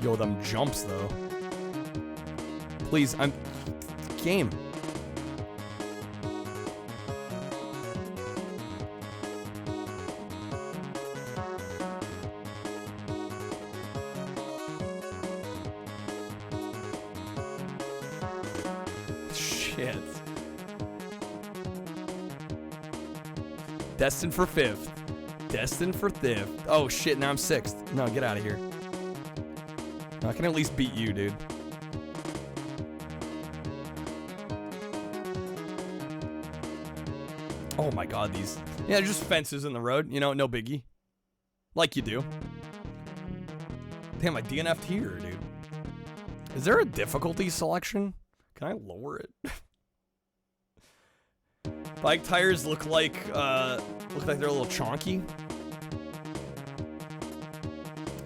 Yo, them jumps, though. Please, game. Shit. Destined for 5th. destined for theft. Oh shit, now I'm 6th. No, get out of here. No, I can at least beat you, dude. Oh my god, these... Yeah, just fences in the road, you know, no biggie. Like you do. Damn, I DNF'd here, dude. Is there a difficulty selection? Can I lower it? Bike tires look like they're a little chonky.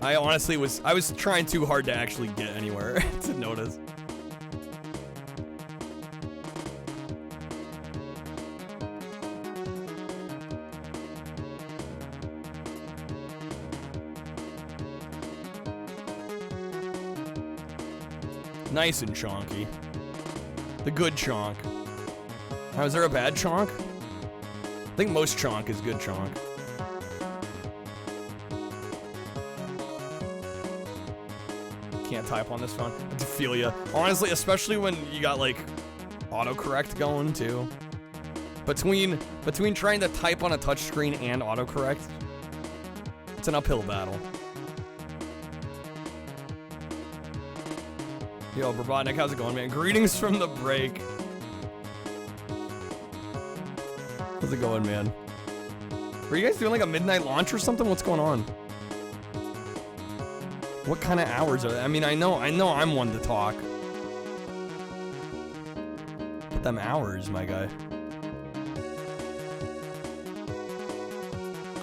I honestly I was trying too hard to actually get anywhere to notice. Nice and chonky. The good chonk. Now, is there a bad chonk? I think most chonk is good chonk. Can't type on this phone. I feel ya. Honestly, especially when you got like autocorrect going too. Between trying to type on a touchscreen and autocorrect, it's an uphill battle. Yo, Brabotnik, how's it going, man? Greetings from the break. How's it going, man? Were you guys doing like a midnight launch or something? What's going on? What kind of hours are they? I mean, I know I'm one to talk. But them hours, my guy.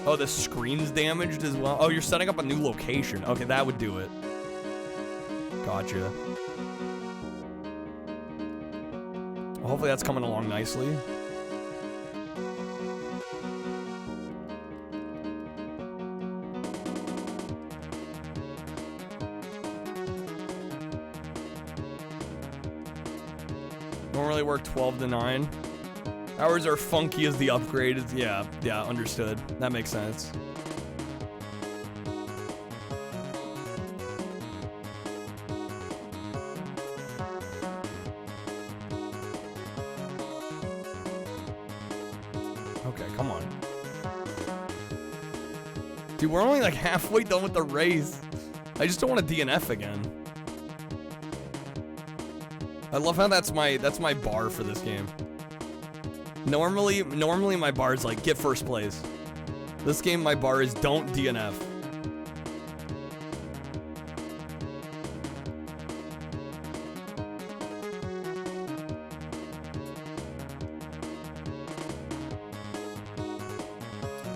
Oh, the screen's damaged as well? Oh, you're setting up a new location. Okay, that would do it. Gotcha. Well, hopefully that's coming along nicely. Normally work 12 to 9. Hours are funky as the upgrade is. Yeah, understood. That makes sense. Okay, come on. Dude, we're only like halfway done with the race. I just don't want to DNF again. I love how that's my bar for this game. Normally my bar is like get first place. This game my bar is don't DNF.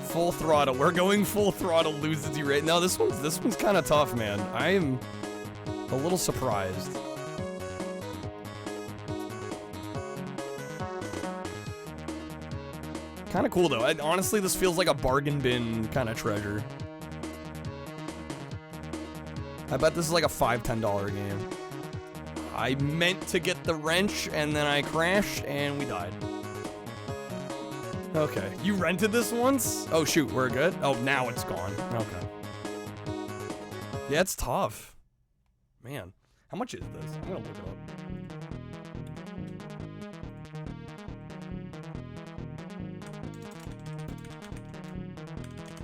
Full throttle. We're going full throttle. Loses you right. No, this one's kind of tough, man. I am a little surprised. Kind of cool though. Honestly, this feels like a bargain bin kind of treasure. I bet this is like a $5-10 game. I meant to get the wrench and then I crashed and we died. Okay, you rented this once? Oh shoot, we're good? Oh, now it's gone. Okay. Yeah, it's tough. Man, how much is this? I'm gonna look it up.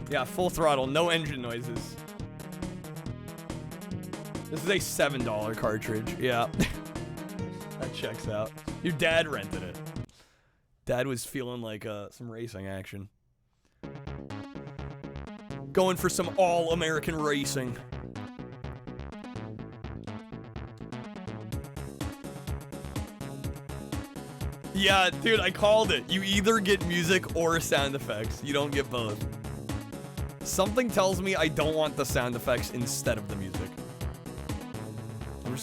Yeah, full throttle, no engine noises. This is a $7 cartridge. Yeah. That checks out. Your dad rented it. Dad was feeling like some racing action. Going for some all-American racing. Yeah, dude, I called it. You either get music or sound effects. You don't get both. Something tells me I don't want the sound effects instead of the music. I'm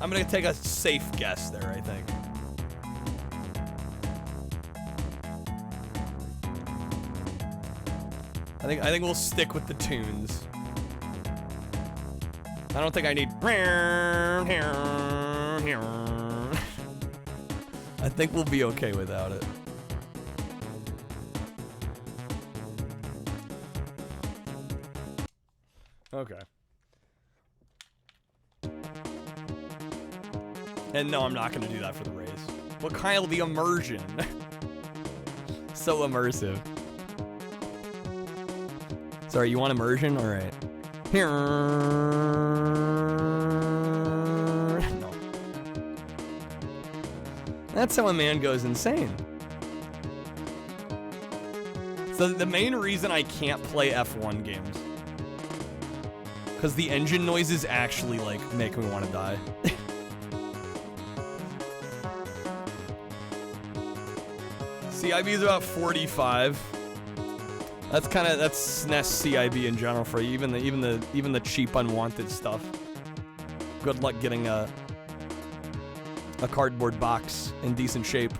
gonna take a safe guess there, I think. I think we'll stick with the tunes. I don't think I need. I think we'll be okay without it. Okay. And no, I'm not gonna do that for the race. But Kyle, the immersion. So immersive. Sorry, you want immersion? All right. Here. No. That's how a man goes insane. So the main reason I can't play F1 games, because the engine noises actually like make me want to die. CIB is about 45. That's SNES CIB in general for you, even the cheap unwanted stuff. Good luck getting a cardboard box in decent shape.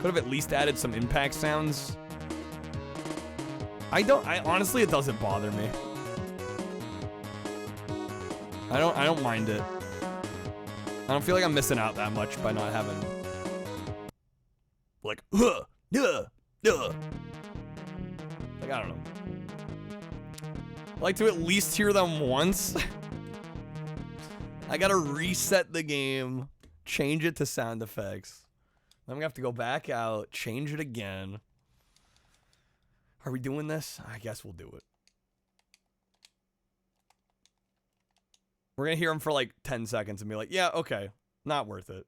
Could have at least added some impact sounds. I honestly, it doesn't bother me. I don't mind it. I don't feel like I'm missing out that much by not having like like I don't know. I like to at least hear them once. I gotta reset the game, change it to sound effects. Then I'm gonna have to go back out, change it again. Are we doing this? I guess we'll do it. We're gonna hear them for like 10 seconds and be like, yeah, okay, not worth it.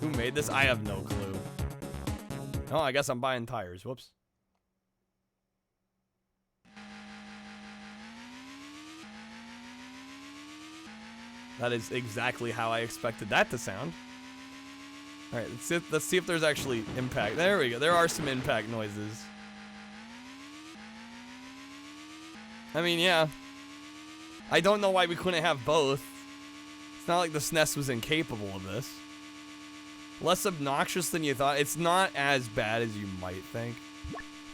Who made this? I have no clue. Oh, I guess I'm buying tires. Whoops. That is exactly how I expected that to sound. All right, let's see if there's actually impact. There we go. There are some impact noises. I mean, yeah. I don't know why we couldn't have both. It's not like the SNES was incapable of this. Less obnoxious than you thought. It's not as bad as you might think.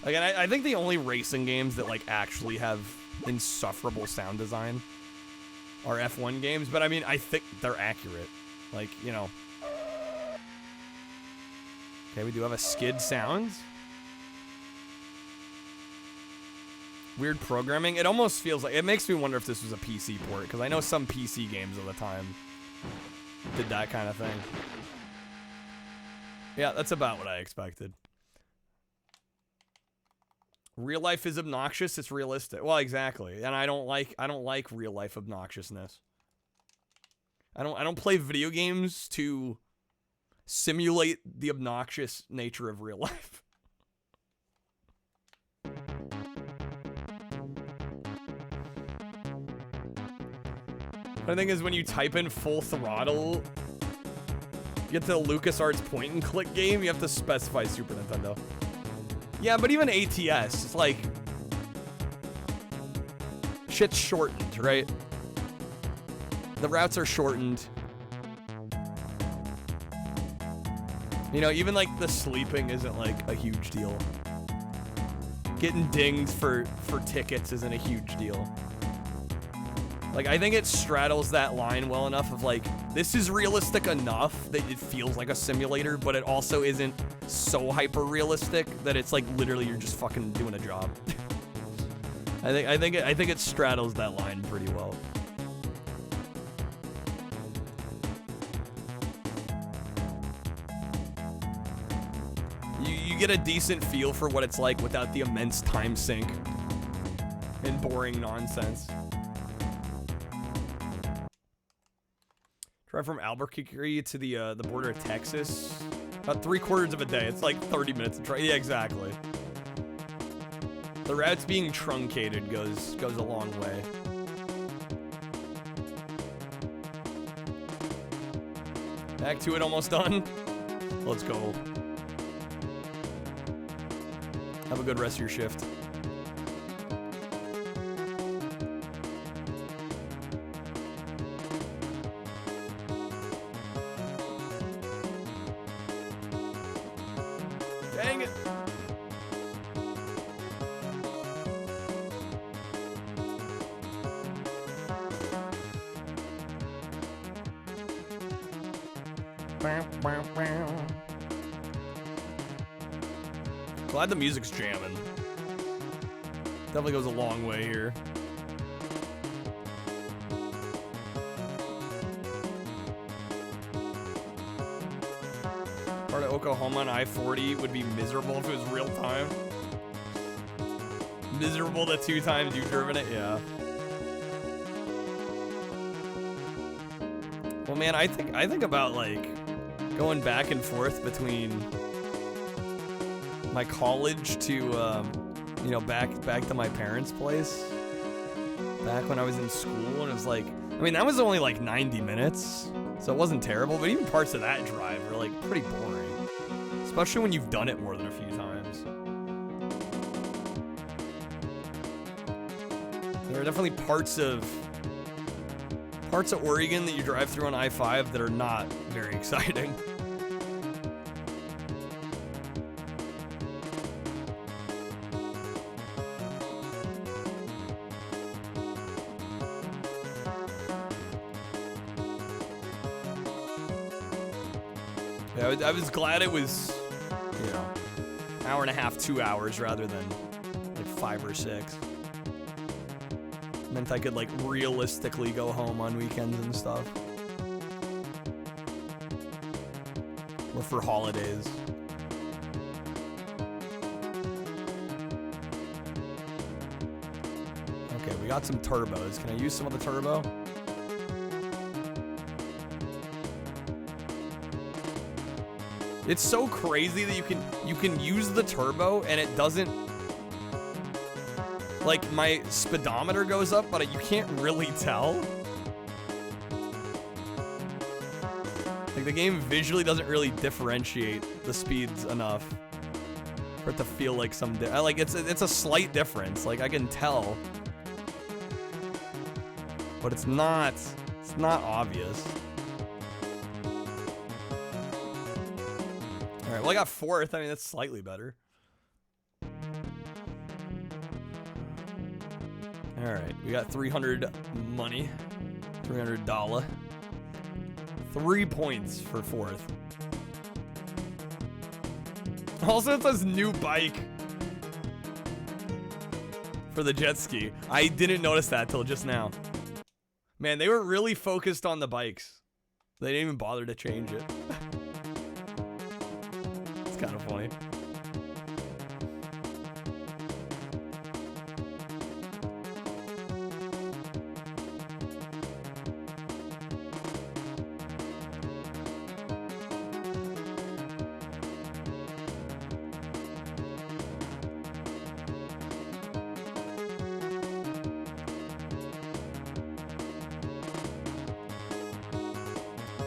Again, I think the only racing games that like actually have insufferable sound design are F1 games, but I mean, I think they're accurate. Like, you know. Okay, we do have a skid sound. Weird programming. It almost feels like, it makes me wonder if this was a PC port, because I know some PC games of the time did that kind of thing. Yeah, that's about what I expected. Real life is obnoxious, it's realistic. Well, exactly. And I don't like real life obnoxiousness. I don't play video games to simulate the obnoxious nature of real life. The thing is, when you type in full throttle, you get to the LucasArts point and click game, you have to specify Super Nintendo. Yeah, but even ATS, it's like, shit's shortened, right? The routes are shortened. You know, even like the sleeping isn't like a huge deal. Getting dinged for tickets isn't a huge deal. Like, I think it straddles that line well enough of like, this is realistic enough that it feels like a simulator, but it also isn't so hyper realistic that it's like literally you're just fucking doing a job. I think it straddles that line pretty well. You get a decent feel for what it's like without the immense time sink and boring nonsense. Drive from Albuquerque to the border of Texas. About 3/4 of a day. It's like 30 minutes to try. Yeah, exactly. The routes being truncated goes a long way. Back to it, almost done. Let's go. Have a good rest of your shift. Dang it. Glad the music's jamming. Definitely goes a long way here. Part of Oklahoma on I-40 would be miserable if it was real time. Miserable the 2 times you've driven it, yeah. Well, man, I think about like going back and forth between my college to, you know, back to my parents' place. Back when I was in school, and it was like, I mean, that was only like 90 minutes, so it wasn't terrible. But even parts of that drive are like pretty boring, especially when you've done it more than a few times. There are definitely parts of Oregon that you drive through on I-5 that are not very exciting. Yeah, I was glad it was, you know, an hour and a half, 2 hours rather than like 5 or 6. Meant I could like realistically go home on weekends and stuff. Or for holidays. Okay, we got some turbos. Can I use some of the turbo? It's so crazy that you can use the turbo and it doesn't, like, my speedometer goes up, but you can't really tell. Like, the game visually doesn't really differentiate the speeds enough for it to feel like some, like, it's a slight difference. Like, I can tell, but it's not obvious. All right, well, I got 4th. I mean, that's slightly better. All right, we got 300 money, $300. 3 points for 4th. Also, it says new bike for the jet ski. I didn't notice that till just now. Man, they were really focused on the bikes. They didn't even bother to change it. It's kind of funny.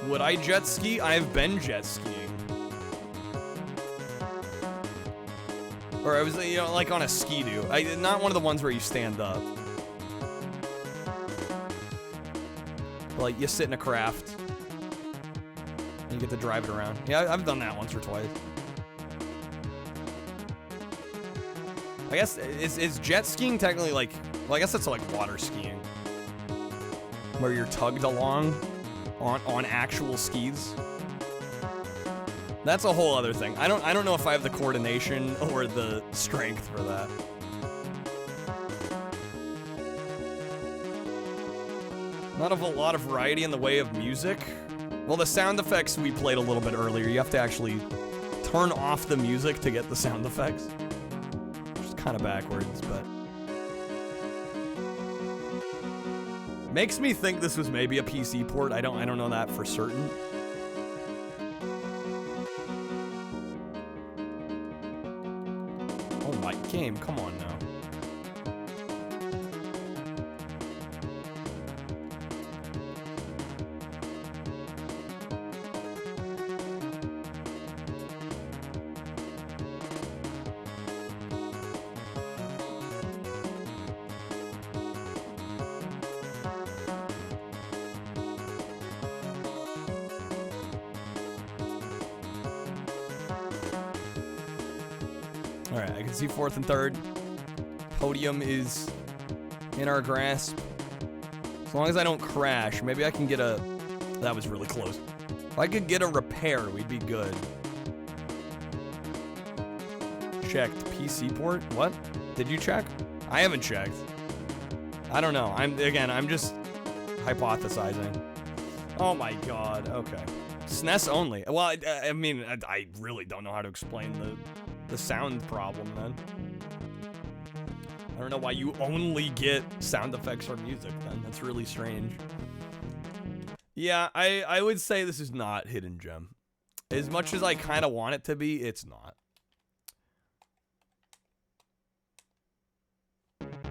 Would I jet ski? I've been jet skiing. Or I was, you know, like on a ski-doo. Not one of the ones where you stand up. Like, you sit in a craft. And you get to drive it around. Yeah, I've done that once or twice. I guess, is jet skiing technically like, well, I guess it's like water skiing. Where you're tugged along on actual skis. That's a whole other thing. I don't know if I have the coordination or the strength for that. Not of a lot of variety in the way of music. Well, the sound effects we played a little bit earlier, you have to actually turn off the music to get the sound effects. Which is kind of backwards, but makes me think this was maybe a PC port. I don't know that for certain. Oh my game, come on now. Alright, I can see 4th and 3rd. Podium is in our grasp. As long as I don't crash, maybe I can get a... That was really close. If I could get a repair, we'd be good. Checked. PC port? What? Did you check? I haven't checked. I don't know. I'm just hypothesizing. Oh my god. Okay. SNES only. Well, I mean, I really don't know how to explain the sound problem then. I don't know why you only get sound effects or music then. That's really strange. Yeah, I would say this is not Hidden Gem. As much as I kind of want it to be, it's not.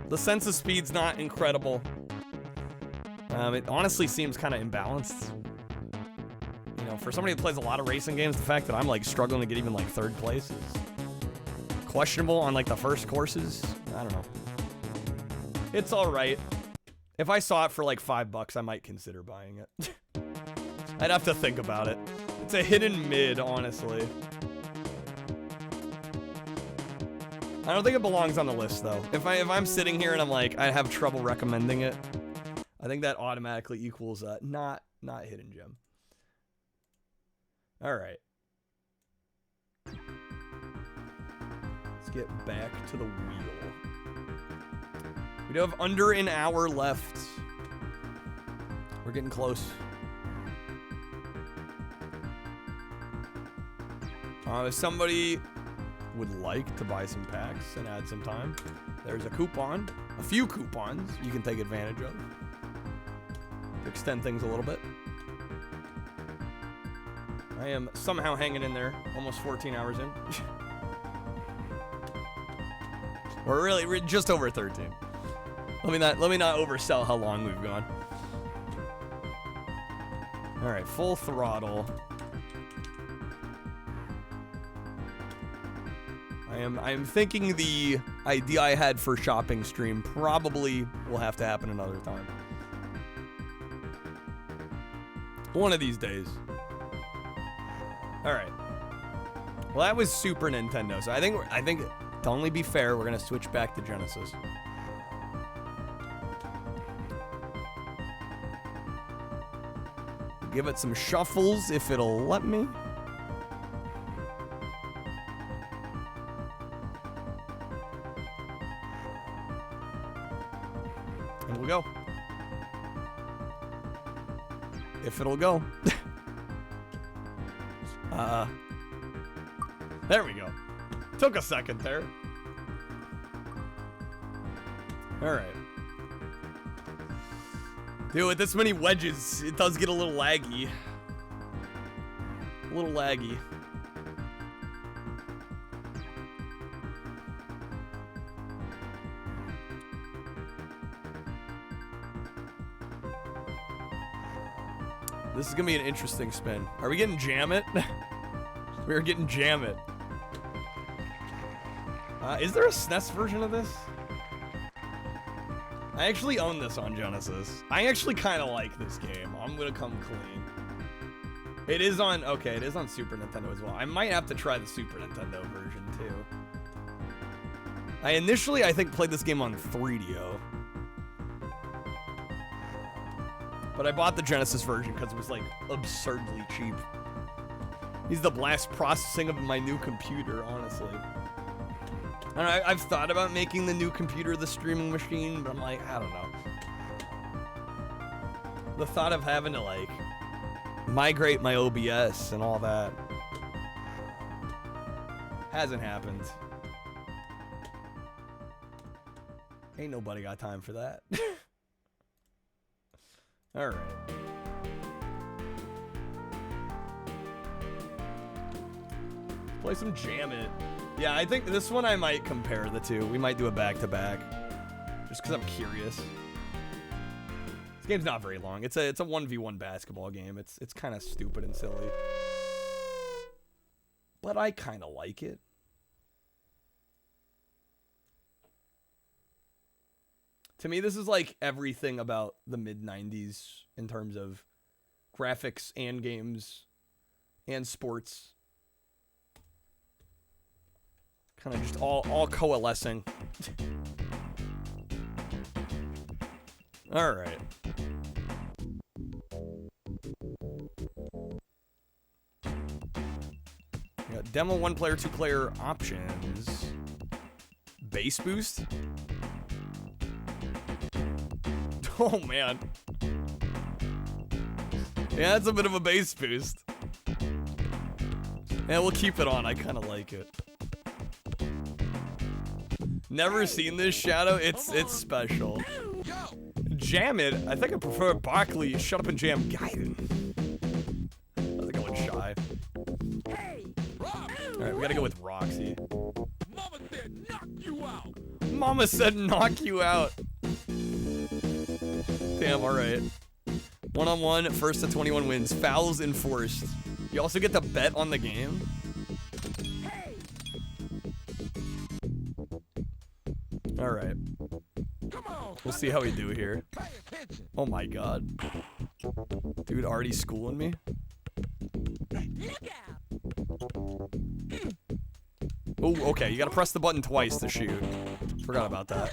The sense of speed's not incredible. It honestly seems kind of imbalanced. You know, for somebody that plays a lot of racing games, the fact that I'm like struggling to get even like third place is questionable on like the first courses. I don't know. It's all right. If I saw it for like $5, I might consider buying it. I'd have to think about it. It's a hidden mid, honestly. I don't think it belongs on the list though. If I'm sitting here and I'm like, I have trouble recommending it, I think that automatically equals not Hidden Gem. All right. Let's get back to the wheel. We do have under an hour left. We're getting close. If somebody would like to buy some packs and add some time, there's a coupon, a few coupons you can take advantage of to extend things a little bit. I am somehow hanging in there, almost 14 hours in. We're just over 13. Let me not oversell how long we've gone. All right, full throttle. I am thinking the idea I had for shopping stream probably will have to happen another time. One of these days. All right. Well, that was Super Nintendo. So I think to only be fair, we're gonna switch back to Genesis. Give it some shuffles if it'll let me. And we'll go. If it'll go. There we go. Took a second there. All right. Dude, with this many wedges, it does get a little laggy. A little laggy. This is gonna be an interesting spin. Are we getting Jam It? We are getting Jam It. Is there a SNES version of this? I actually own this on Genesis. I actually kind of like this game. I'm gonna come clean. It is on, okay, it is on Super Nintendo as well. I might have to try the Super Nintendo version too. I initially, I think, played this game on 3DO. But I bought the Genesis version because it was like absurdly cheap. He's the blast processing of my new computer, honestly. And I've thought about making the new computer the streaming machine, but I'm like, I don't know. The thought of having to like migrate my OBS and all that hasn't happened. Ain't nobody got time for that. All right. Play some Jam It. Yeah, I think this one I might compare the two. We might do a back-to-back. Just because I'm curious. This game's not very long. It's a 1v1 basketball game. It's kind of stupid and silly. But I kind of like it. To me, this is like everything about the mid-90s in terms of graphics and games and sports. Kind of just all coalescing. All right. We got demo 1 player, 2 player options. Bass boost. Oh, man. Yeah, that's a bit of a bass boost. Yeah, we'll keep it on. I kind of like it. Never seen this, Shadow. It's special. Jam it. I think I prefer Barkley. Shut up and jam Gaiden. I think I went shy. Alright, we gotta go with Roxy. Mama said knock you out. Mama said knock you out. Damn, alright. 1-on-1, first to 21 wins. Fouls enforced. You also get to bet on the game. Alright. We'll see how we do here. Oh my god. Dude, already schooling me? Oh, okay, you gotta press the button twice to shoot. Forgot about that.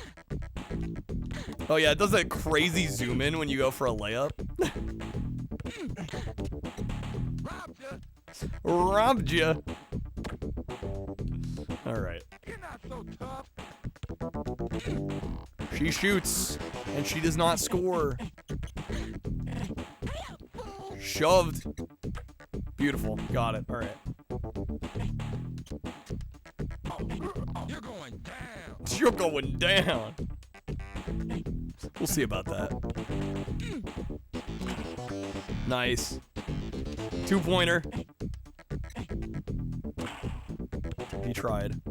Oh yeah, it does that crazy zoom in when you go for a layup. Robbed ya. Alright. She shoots, and she does not score. Shoved. Beautiful. Got it. Alright. You're going down. You're going down. We'll see about that. Nice. 2-pointer. He tried.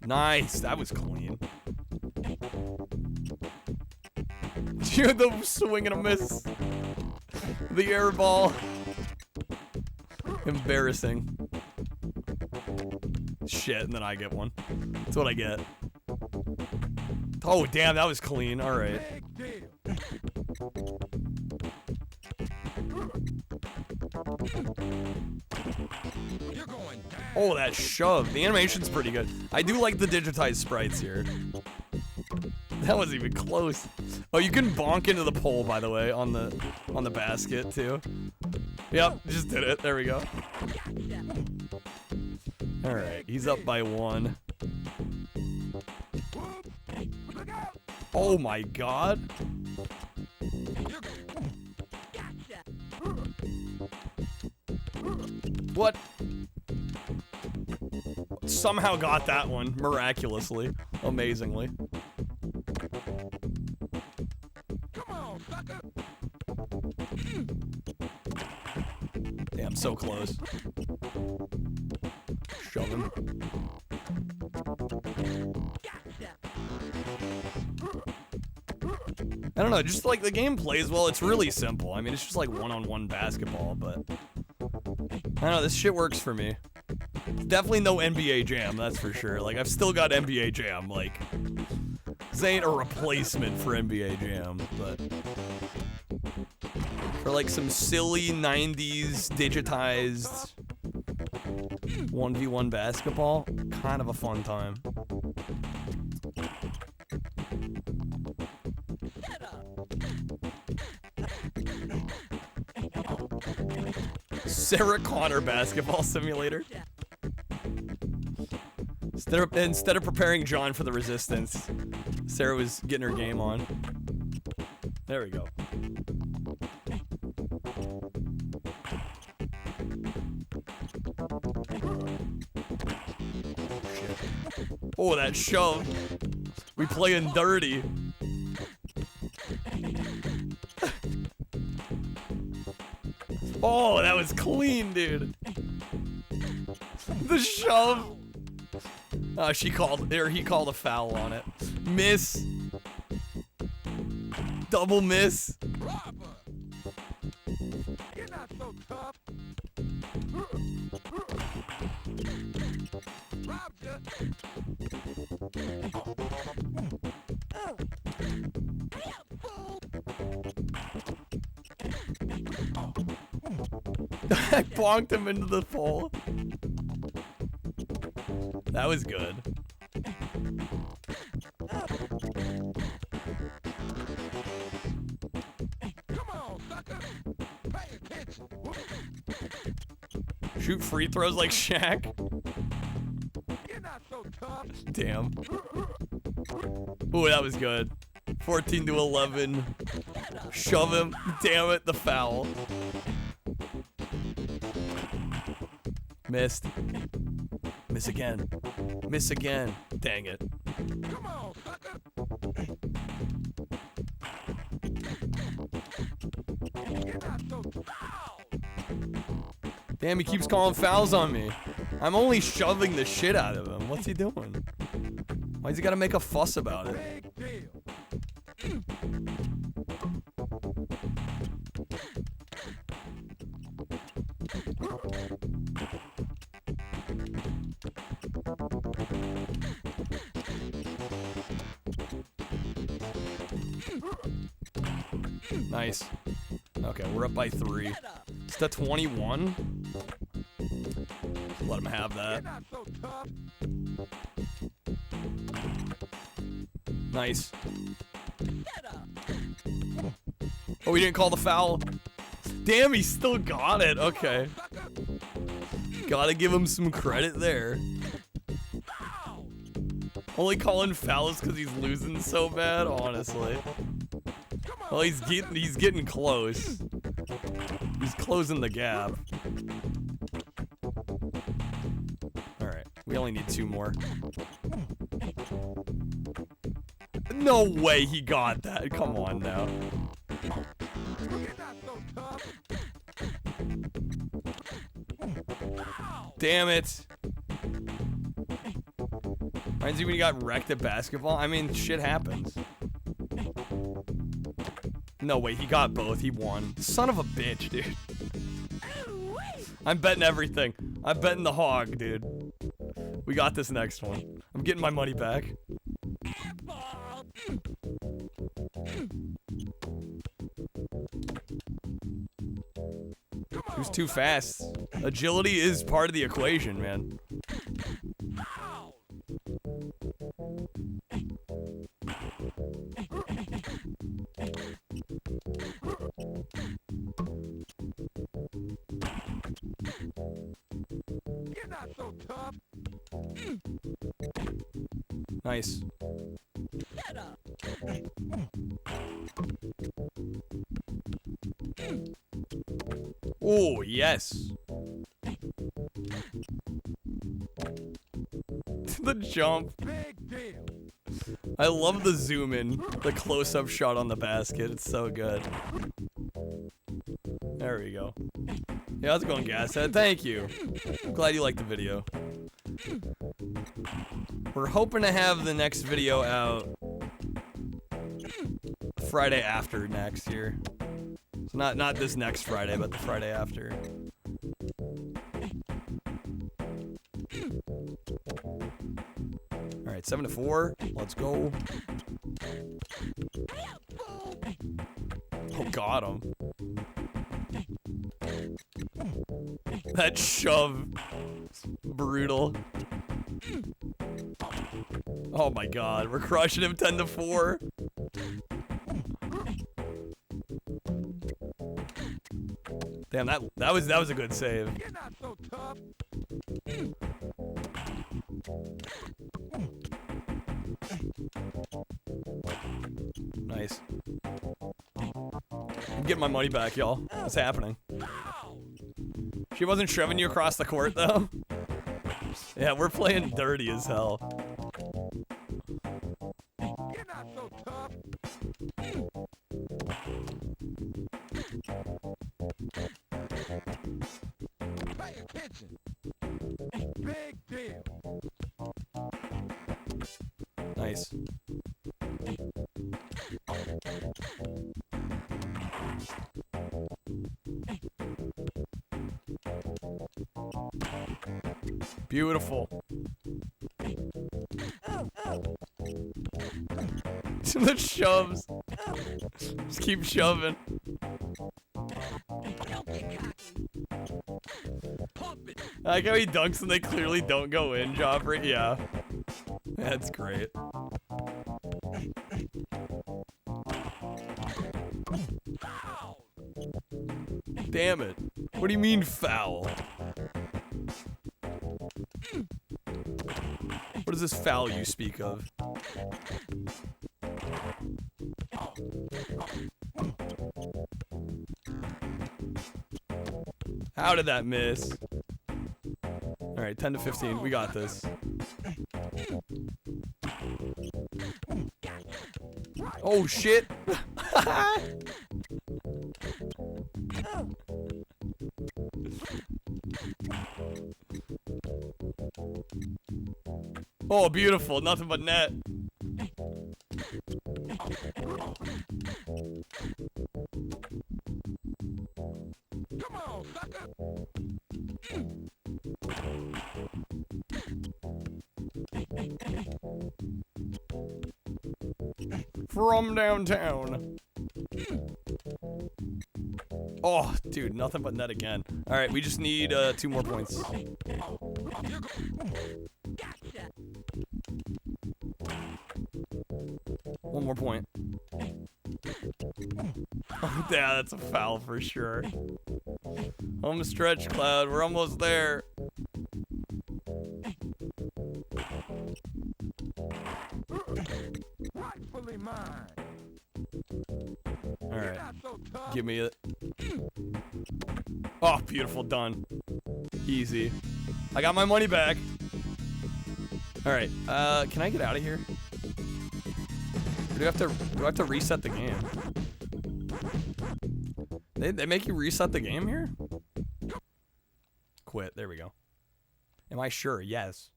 Nice. That was clean. Dude, the swing and a miss. The air ball. Embarrassing. Shit, and then I get one. That's what I get. Oh, damn, that was clean. All right. Oh, that shove. The animation's pretty good. I do like the digitized sprites here. That wasn't even close. Oh, you can bonk into the pole, by the way, on the basket too. Yep, just did it. There we go. All right, he's up by 1. Oh my god. What? Somehow got that one miraculously, amazingly. Damn, so close. Shove him. I don't know, just like the game plays well, it's really simple. I mean, it's just like one-on-one basketball, but I don't know, this shit works for me. Definitely no NBA Jam, that's for sure. Like, I've still got NBA Jam, like, this ain't a replacement for NBA Jam, but for like some silly 90s digitized 1v1 basketball, kind of a fun time. Sarah Connor Basketball Simulator. Instead of preparing John for the resistance, Sarah was getting her game on. There we go. Shit. Oh, that shove. We playing dirty. Oh, that was clean, dude. The shove. He called a foul on it. Miss. Double miss. You're not so tough. I bonked him into the pole. That was good. Come on, sucker. Pay attention. Shoot free throws like Shaq. You're not so tough. Damn. Ooh, that was good. 14 to 11. Shove him. Damn it, the foul. Missed. Miss again. Miss again. Dang it. Come on, sucker. You're not so foul. Damn, he keeps calling fouls on me. I'm only shoving the shit out of him. What's he doing? Why's he gotta make a fuss about it? Big deal. Nice. Okay, we're up by 3. It's the 21. Let him have You're that. not so tough. Nice. Oh, we didn't call the foul. Damn, he still got it. Okay. Gotta give him some credit there. Only calling fouls because he's losing so bad, honestly. Well, he's getting close. He's closing the gap. All right, we only need 2 more. No way he got that. Come on now. You're not so tough. Damn it. Reminds you when you got wrecked at basketball? I mean, shit happens. No way, he got both. He won. Son of a bitch, dude. I'm betting everything. I'm betting the hog, dude. We got this next one. I'm getting my money back. He was too fast. Agility is part of the equation, man. You're not so tough. Nice. Oh, yes. The jump. Big deal. I love the zoom in, the close-up shot on the basket. It's so good. There we go. Yeah, how's it going, Gashead? Thank you. I'm glad you liked the video. We're hoping to have the next video out Friday after next year. So not this next Friday, but the Friday after. All right, 7 to 4. Let's go. Oh, got him. That shove. Brutal. Oh my god, we're crushing him 10 to 4. Damn, that was a good save. You're not so tough. Nice. I'm getting my money back, y'all. What's happening? She wasn't shoving you across the court, though? Yeah, we're playing dirty as hell. You're not so tough. Pay attention. Big deal. Nice. Beautiful. The shoves. Just keep shoving. I like how he dunks and they clearly don't go in, Joffrey. Yeah. That's great. Damn it. What do you mean foul? What is this foul you speak of? How did that miss? All right, 10 to 15. We got this. Oh shit! Oh, beautiful. Nothing but net. Come on, sucker. From downtown. Oh, dude, nothing but net again. All right, we just need 2 more points. One more point. Oh, yeah, that's a foul for sure. Home stretch, Cloud. We're almost there. Rightfully mine. All right, Not so tough. give me it. Oh, beautiful, done. Easy. I got my money back. All right, can I get out of here? Or do I have to reset the game? They make you reset the game here? Quit. There we go. Am I sure? Yes.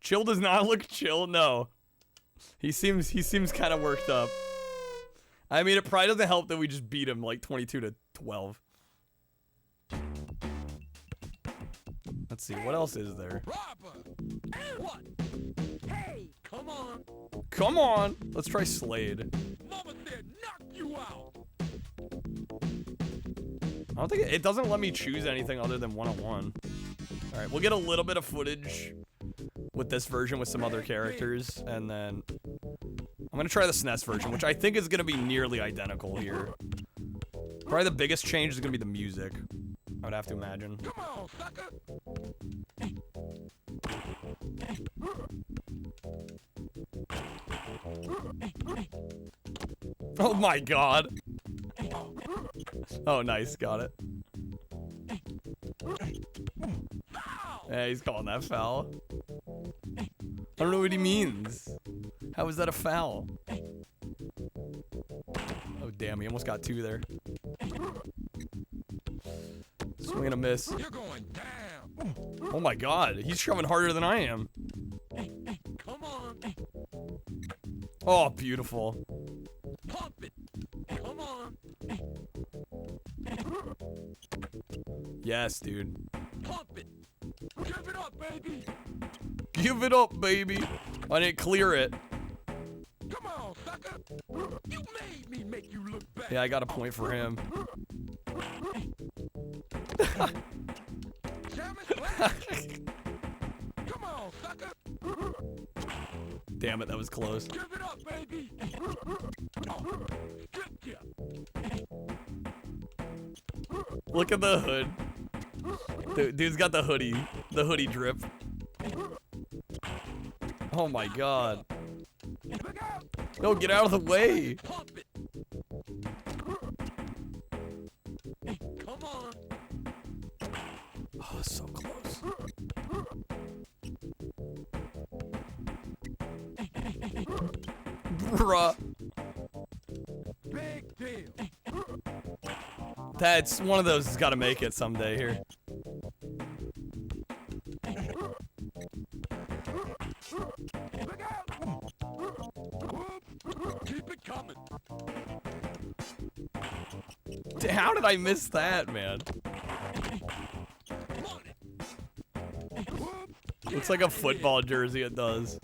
Chill does not look chill. No. He seems kind of worked up. I mean, it probably doesn't help that we just beat him like 22 to 12. Let's see. What else is there? Robber. What? Hey, come on. Come on. Let's try Slade. Mama said knock you out. I don't think it doesn't let me choose anything other than one-on-one. All right, we'll get a little bit of footage with this version with some other characters, and then I'm gonna try the SNES version, which I think is gonna be nearly identical here. Probably the biggest change is gonna be the music, I would have to imagine. Come on, sucker. Oh my god. Oh, nice, got it. Yeah, he's calling that foul. I don't know what he means. How is that a foul? Oh, damn, he almost got 2 there. Swing and a miss. You're going down. Oh my god, he's shoving harder than I am. Come on. Oh, beautiful. Pump it. Come on. Yes, dude. Pump it. Give it up, baby. Give it up, baby. I didn't clear it. Come on, sucker. You made me make you look bad. Yeah, I got a point for him. Damn it. Come on, sucker. Damn it, that was close. Give it up, baby. Strip ya. Look at the hood. Dude's got the hoodie drip. Oh my god. Look out. No, get out of the way. Pump it. Come on. Oh, so close. Bruh. Big deal. That's one of those has got to make it someday here. Look out. Keep it coming. How did I miss that, man? On it. Looks like a football jersey, it does.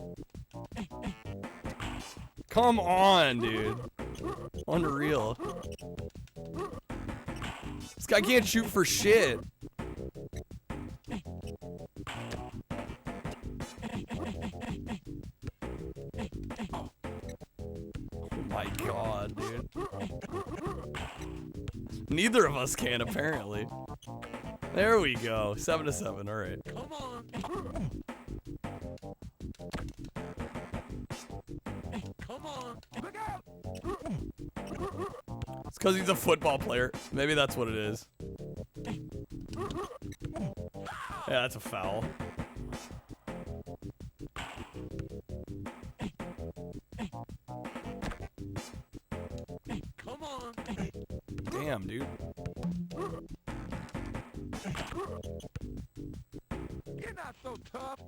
Come on, dude. Unreal. This guy can't shoot for shit. Oh my god, dude. Neither of us can, apparently. There we go. 7 to 7, alright. Come on. Come on. Look out. It's because he's a football player. Maybe that's what it is. Yeah, that's a foul. Come on. Damn, dude. You're not so tough.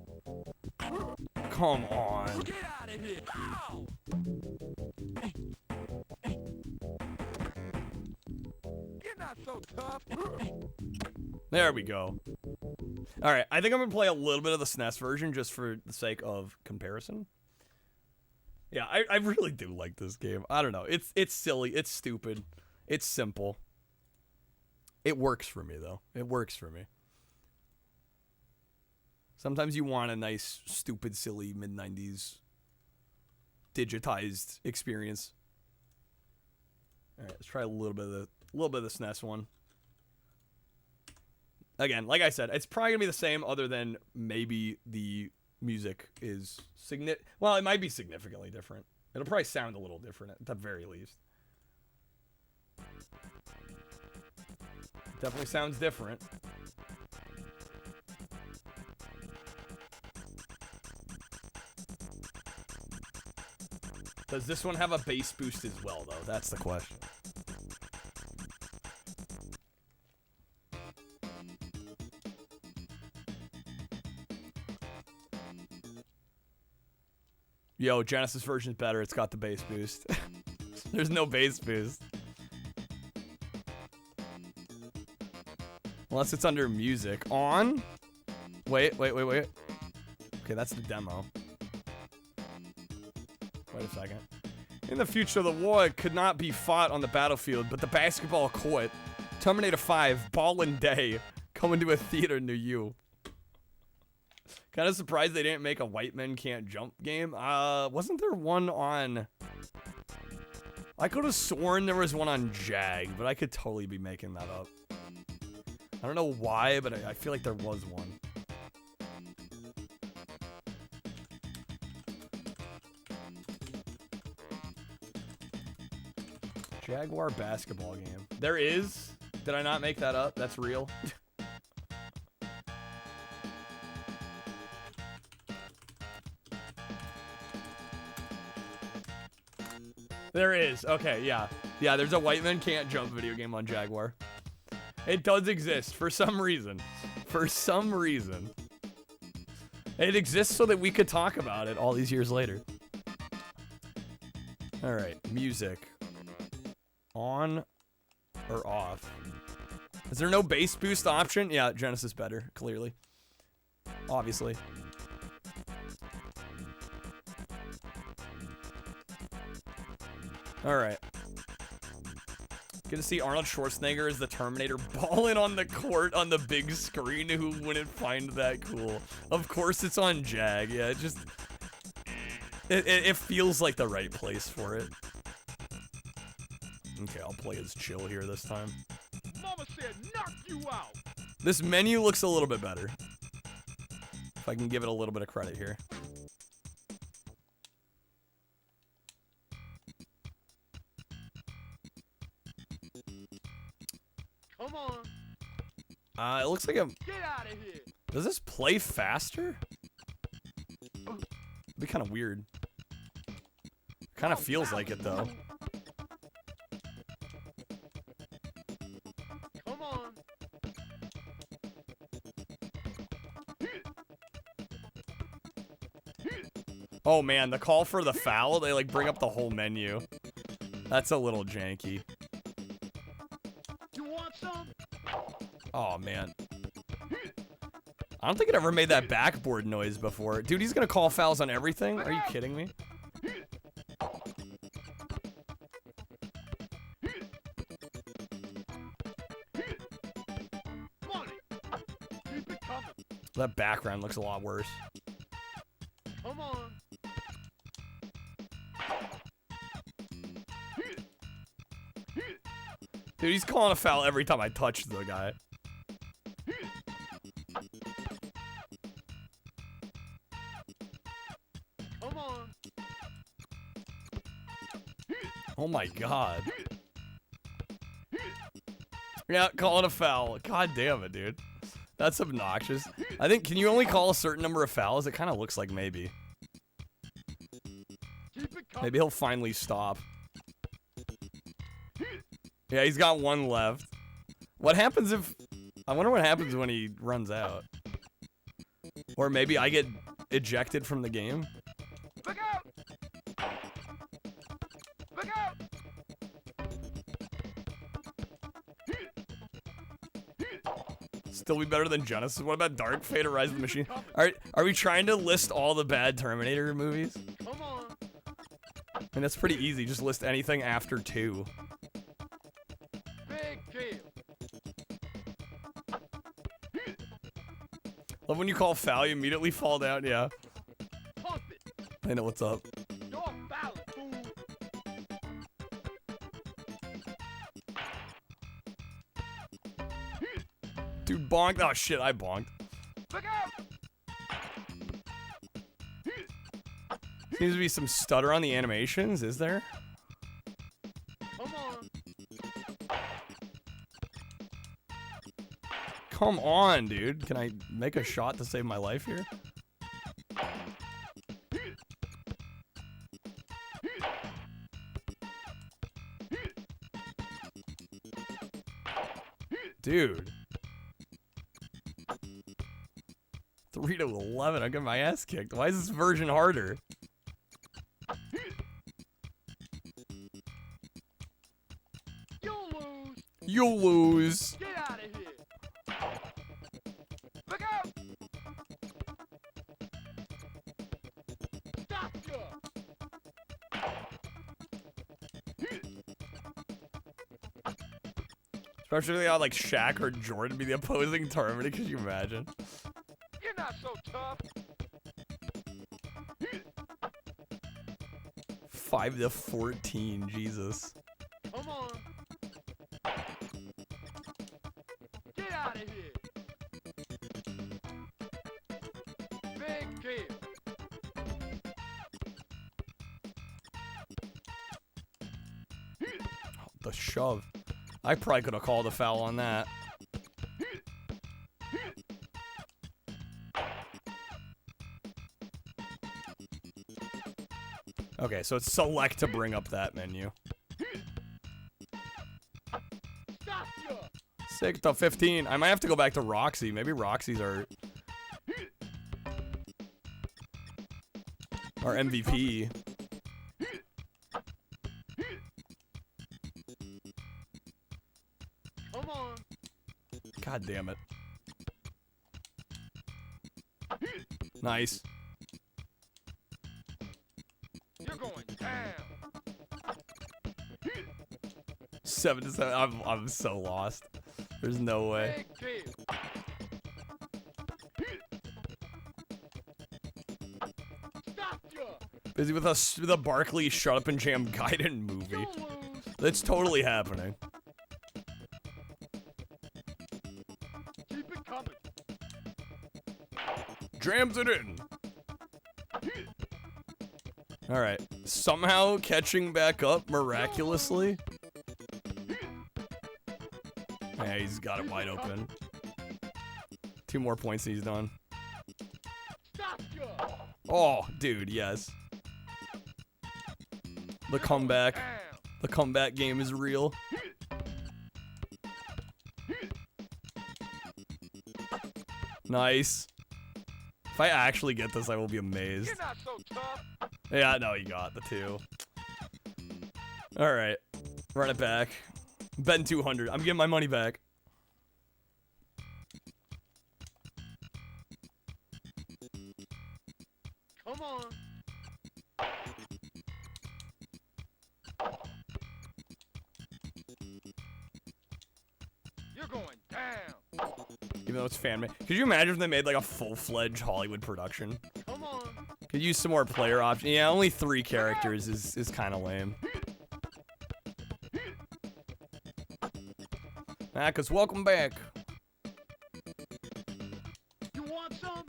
Come on. Get out of here. Ow! You're not so tough. There we go. All right, I think I'm gonna play a little bit of the SNES version just for the sake of comparison. Yeah, I really do like this game. I don't know. It's silly. It's stupid. It's simple. It works for me though. It works for me. Sometimes you want a nice, stupid, silly mid-90s digitized experience. All right, let's try a little bit of the SNES one. Again, like I said, it's probably gonna be the same, other than maybe the music is well, it might be significantly different. It'll probably sound a little different at the very least. Definitely sounds different. Does this one have a bass boost as well, though? That's the question. Yo, Genesis version's better. It's got the bass boost. There's no bass boost. Unless it's under music. On? Wait. Okay, that's the demo. Wait a second. In the future, the war could not be fought on the battlefield, but the basketball court. Terminator 5, Ball and Day, coming to a theater near you. Kind of surprised they didn't make a White Men Can't Jump game. Wasn't there one on... I could have sworn there was one on Jag, but I could totally be making that up. I don't know why, but I feel like there was one. Jaguar basketball game. There is? Did I not make that up? That's real? There is. Okay, yeah. Yeah, there's a White Men Can't Jump video game on Jaguar. It does exist for some reason. For some reason. It exists so that we could talk about it all these years later. Alright, music. On or off? Is there no bass boost option? Yeah, Genesis better, clearly. Obviously. Alright. Good to see Arnold Schwarzenegger as the Terminator balling on the court on the big screen. Who wouldn't find that cool? Of course it's on Jag. Yeah, it just... It feels like the right place for it. Okay, I'll play as chill here this time. Mama said knock you out. This menu looks a little bit better. If I can give it a little bit of credit here. Come on. It looks like a... Get out of here. Does this play faster? It'd be kind of weird. Kind of feels like it, though. Come on. Oh, man, the call for the foul, they, like, bring up the whole menu. That's a little janky. You want some? Oh, man. I don't think it ever made that backboard noise before. Dude, he's gonna call fouls on everything? Are you kidding me? Keep it coming. That background looks a lot worse. Come on. Dude, he's calling a foul every time I touch the guy. Come on. Oh my god. Yeah, calling a foul. God damn it, dude. That's obnoxious. I think, can you only call a certain number of fouls? It kind of looks like maybe. Maybe he'll finally stop. Yeah, he's got one left. What happens if... I wonder what happens when he runs out. Or maybe I get ejected from the game. Look out! Look out! Still be better than Genesis. What about Dark Fate or Rise of the Machine? Are we trying to list all the bad Terminator movies? Come on. And that's pretty easy. Just list anything after 2. Big kill. Love when you call foul, you immediately fall down. Yeah, Pump it. I know what's up. You're foul, fool. Dude, bonked. Oh shit, I bonked. Look out! Seems to be some stutter on the animations, is there? Come on. Come on, dude. Can I make a shot to save my life here? Dude. 3 to 11. I got my ass kicked. Why is this version harder? You'll lose. You'll lose. Get out of here. Look out! Stop you! Especially how like Shaq or Jordan be the opposing Terminator. Could you imagine? You're not so tough. 5 to 14. Jesus. Come on. Get out of here. Big kill. The shove. I probably could have called a foul on that. Okay, so it's select to bring up that menu. Stop you! 6 to 15. I might have to go back to Roxy. Maybe Roxy's our MVP. Come on. God damn it. Nice. You're going down. 7 to 7. I'm so lost. There's no way. Big kill. Stop you! Busy with a Barkley Shut Up and Jam Gaiden movie. You'll lose. That's totally happening. Keep it coming. Jams it in. Alright. Somehow catching back up miraculously. Yeah, he's got it wide open. 2 more points and he's done. Stop you! Oh, dude, yes. The comeback. Down. The comeback game is real. Nice. If I actually get this, I will be amazed. You're not so tough. Yeah, no, you got the 2. Alright. Run it back. Ben 200. I'm getting my money back. Come on. You're going down. Even though it's fan made. Could you imagine if they made like a full-fledged Hollywood production? Come on. Could use some more player options. Yeah, only 3 characters is kind of lame. Ah, cause welcome back. You want some?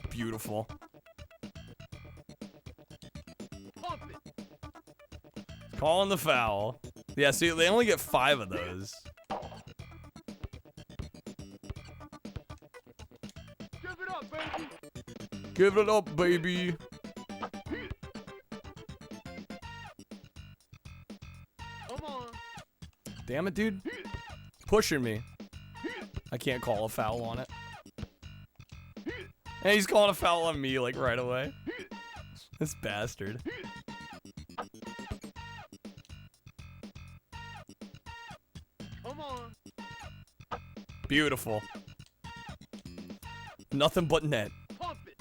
Beautiful. Pump it. Calling the foul. Yeah, see, they only get 5 of those. Give it up, baby. Come on. Damn it, dude. Pushing me. I can't call a foul on it. And he's calling a foul on me, like, right away. This bastard. Come on. Beautiful. Nothing but net. Pump it.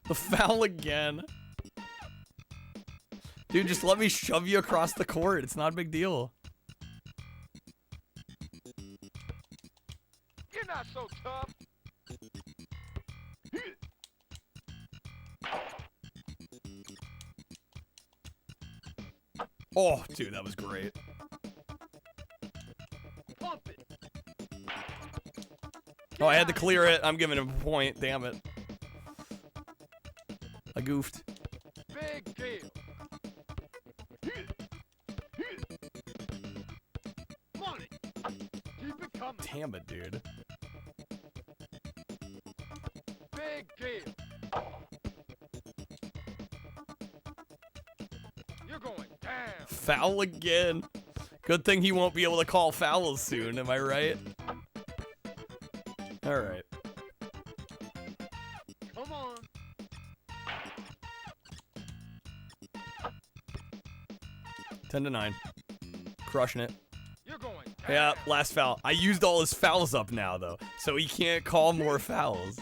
The foul again. Dude, just let me shove you across the court. It's not a big deal. You're not so tough. Oh, dude, that was great. Pump it. Oh, I had to clear it. I'm giving him a point. Damn it. I goofed. Big deal. Money. Keep it coming. Damn it, dude. Big deal. You're going down. Foul again. Good thing he won't be able to call fouls soon, am I right? Alright. Come on. 10-9. Crushing it. You're going down. Yeah, last foul. I used all his fouls up now, though, so he can't call more fouls.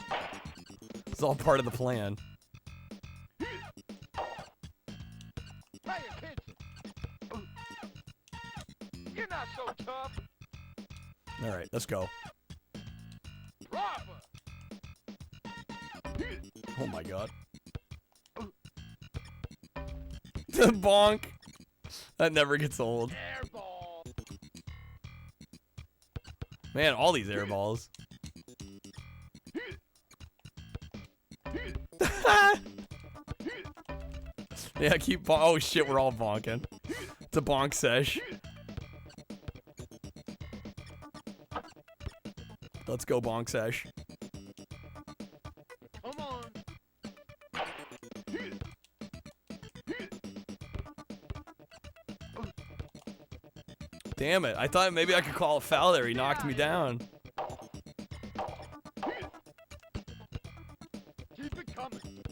It's all part of the plan. Pay attention. You're not so tough. Alright, let's go. Robber. Oh my god. Bonk. That never gets old. Air ball. Man, all these air balls. Yeah, keep oh shit, we're all bonking. It's a bonk sesh. Let's go bonk sesh. Come on. Damn it, I thought maybe I could call a foul there. He knocked me down. Keep it coming.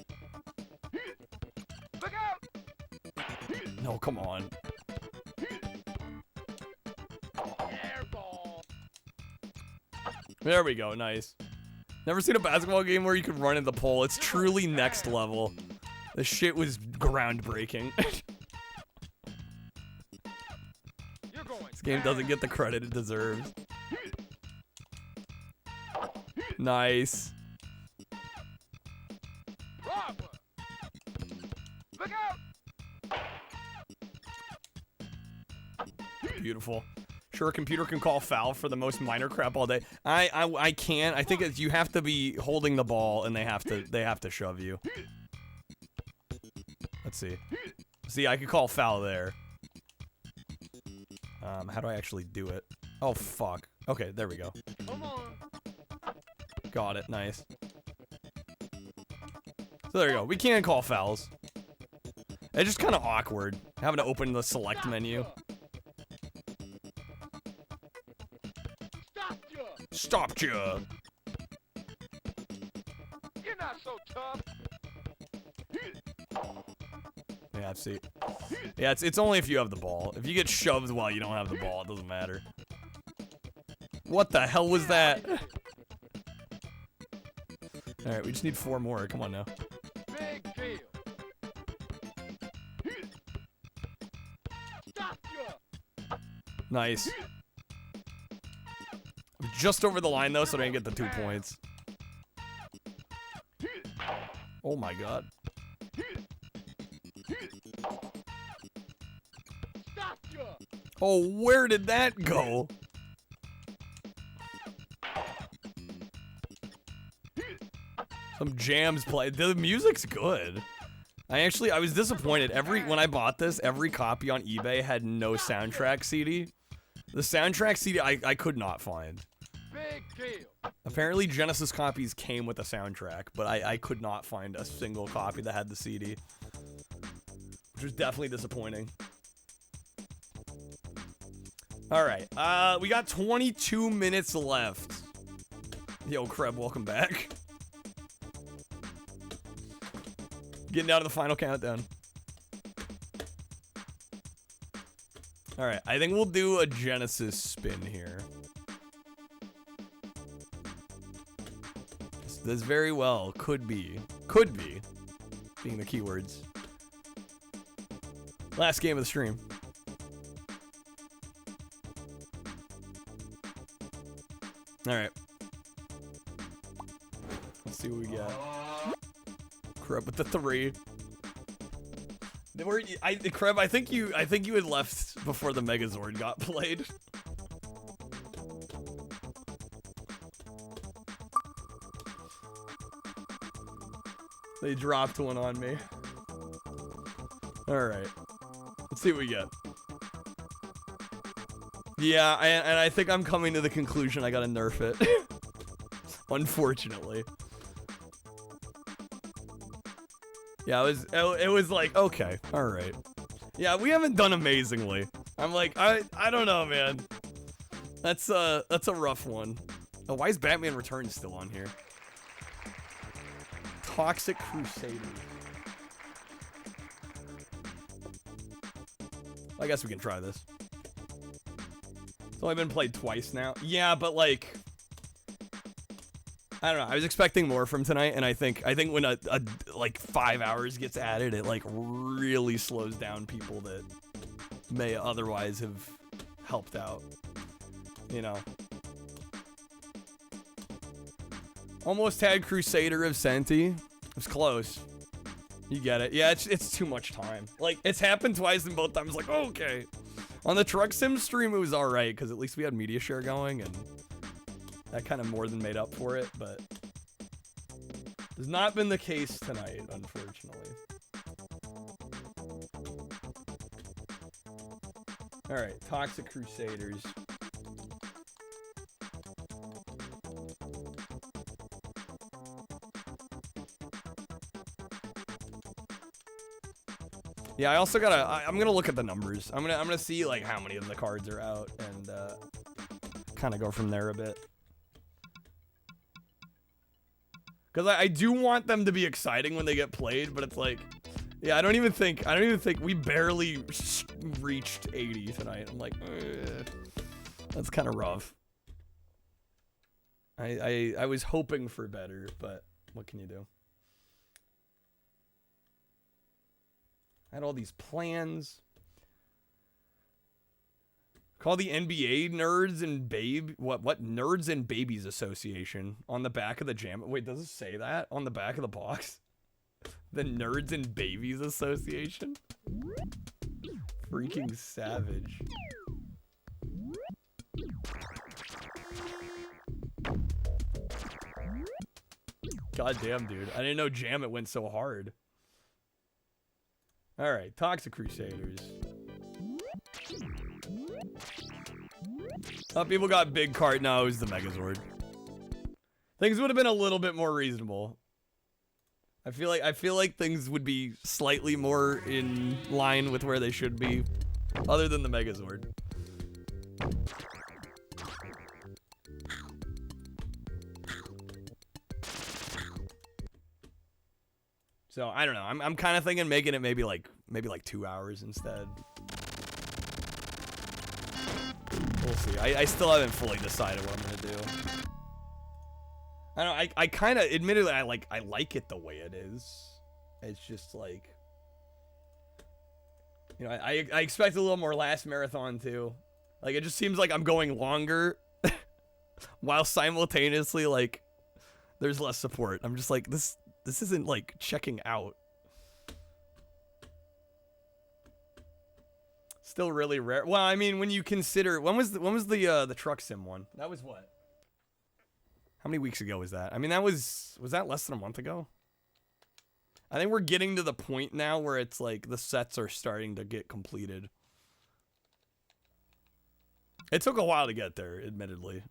Look out. No, come on. Air ball. There we go, nice. Never seen a basketball game where you could run in the pole. It's truly next level. This shit was groundbreaking. You're going This game doesn't get the credit it deserves. Nice. Robber. Look out. Beautiful. Sure, a computer can call foul for the most minor crap all day. I can't. I think it's, you have to be holding the ball and they have to shove you. Let's see. See, I could call foul there. How do I actually do it? Oh fuck. Okay, there we go. Come on. Got it. Nice. So there you go. We can call fouls. It's just kind of awkward having to open the select menu. Stopped ya. You're not so tough. Yeah, see. Yeah, it's only if you have the ball. If you get shoved while you don't have the ball, it doesn't matter. What the hell was that? Alright, we just need 4 more. Come on now. Big deal. Stop ya. Nice. I'm just over the line, though, so I didn't get the 2 points. Oh my god. Stop ya. Oh, where did that go? Some jams play. The music's good. I was disappointed. When I bought this, every copy on eBay had no soundtrack CD. The soundtrack CD I could not find. and kill. Apparently Genesis copies came with a soundtrack, but I could not find a single copy that had the CD. Which was definitely disappointing. Alright, we got 22 minutes left. Yo, Kreb, welcome back. Getting down to the final countdown. Alright, I think we'll do a Genesis spin here. This very well could be being the keywords. Last game of the stream. Alright. Let's see what we got. Kreb with the 3. Kreb, I think you had left before the Megazord got played. They dropped one on me. Alright. Let's see what we get. Yeah, and I think I'm coming to the conclusion I gotta nerf it. Unfortunately. Yeah, it was like, okay, alright. Yeah, we haven't done amazingly. I'm like, I don't know, man. That's a rough one. Oh, why is Batman Returns still on here? Toxic Crusaders. I guess we can try this. It's only been played twice now. Yeah, but like, I don't know. I was expecting more from tonight, and I think when a like 5 hours gets added, it like really slows down people that may otherwise have helped out. You know. Almost had Crusader of Senti. It was close. You get it. Yeah, it's too much time. Like, it's happened twice, and both times, like, oh, okay. On the Truck Sim stream, it was alright, because at least we had media share going, and that kind of more than made up for it, but has not been the case tonight, unfortunately. Alright, Toxic Crusaders. Yeah, I also gotta. I'm gonna look at the numbers. I'm gonna see like how many of the cards are out and kind of go from there a bit. Because I do want them to be exciting when they get played, but it's like, yeah, I don't even think we barely reached 80 tonight. I'm like, that's kind of rough. I was hoping for better, but what can you do? I had all these plans. Call the NBA Nerds and what Nerds and Babies Association on the back of the jam. Wait, does it say that on the back of the box? The Nerds and Babies Association? Freaking savage. God damn, dude. I didn't know Jam It went so hard. Alright, Toxic Crusaders. Oh, people got big card. No, it was the Megazord. Things would have been a little bit more reasonable. I feel like things would be slightly more in line with where they should be, other than the Megazord. So I don't know. I'm kind of thinking making it maybe like 2 hours instead. We'll see. I still haven't fully decided what I'm gonna do. I don't know. I kind of, admittedly, I like it the way it is. It's just like, you know, I expect a little more last marathon too. Like, it just seems like I'm going longer, while simultaneously like there's less support. I'm just like, this isn't like checking out. Still really rare. Well, I mean, when you consider, when was the Truck Sim one? That was what? How many weeks ago was that? I mean, was that less than a month ago? I think we're getting to the point now where it's like the sets are starting to get completed. It took a while to get there, admittedly.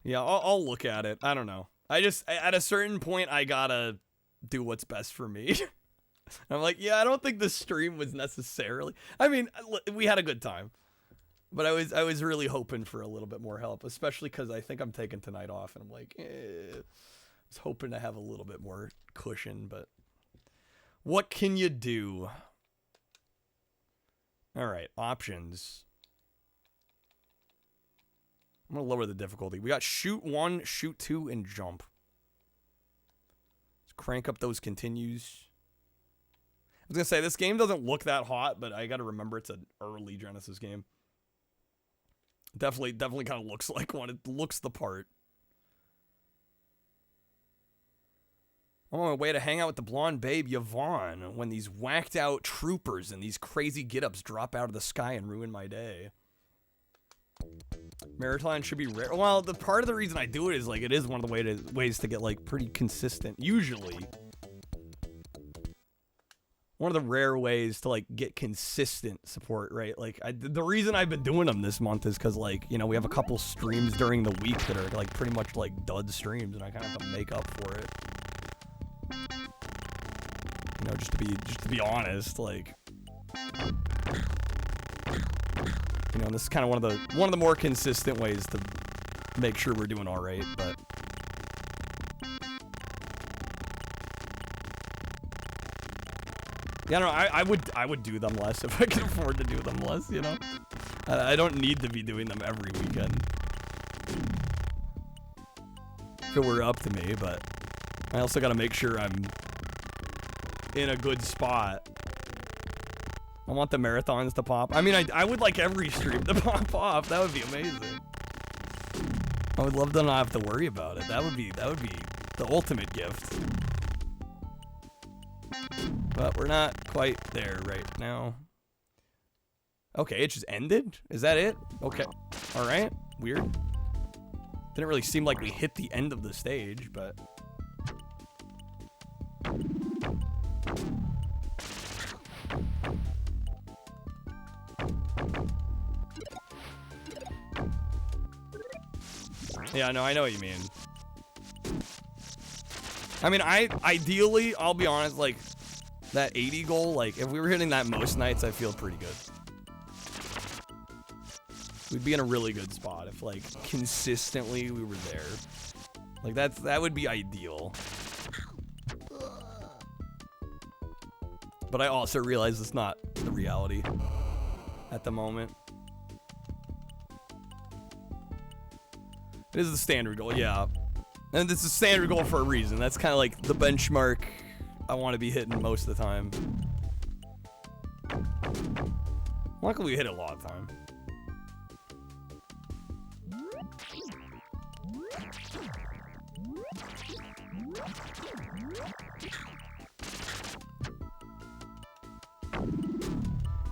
Yeah, I'll look at it. I don't know. At a certain point, I gotta do what's best for me. I'm like, yeah, I don't think the stream was necessarily. I mean, we had a good time, but I was really hoping for a little bit more help, especially because I think I'm taking tonight off, and I'm like, I was hoping to have a little bit more cushion, but what can you do? All right, options. I'm gonna lower the difficulty. We got shoot 1, shoot 2, and jump. Let's crank up those continues. I was gonna say, this game doesn't look that hot, but I gotta remember it's an early Genesis game. Definitely kind of looks like one. It looks the part. I'm on my way to hang out with the blonde babe, Yvonne, when these whacked out troopers and these crazy get-ups drop out of the sky and ruin my day. Maritime should be rare. Well, the part of the reason I do it is, like, it is one of the ways to get, like, pretty consistent. Usually. One of the rare ways to, like, get consistent support, right? Like, the reason I've been doing them this month is because, like, you know, we have a couple streams during the week that are, like, pretty much, like, dud streams, and I kind of have to make up for it. You know, just to be honest, like, you know, this is kind of one of the more consistent ways to make sure we're doing all right, but yeah, no, I would do them less if I could afford to do them less, you know? I don't need to be doing them every weekend if it were up to me, but I also got to make sure I'm in a good spot. I want the marathons to pop. I mean, I would like every stream to pop off. That would be amazing. I would love to not have to worry about it. That would be the ultimate gift. But we're not quite there right now. Okay, it just ended? Is that it? Okay. All right. Weird. Didn't really seem like we hit the end of the stage, but yeah, no, I know what you mean. I mean, ideally, I'll be honest, like, that 80 goal, like, if we were hitting that most nights, I feel pretty good. We'd be in a really good spot if, like, consistently we were there. Like, that would be ideal. But I also realize it's not the reality at the moment. It is the standard goal, yeah. And it's a standard goal for a reason. That's kind of like the benchmark I want to be hitting most of the time. Luckily, we hit it a lot of time.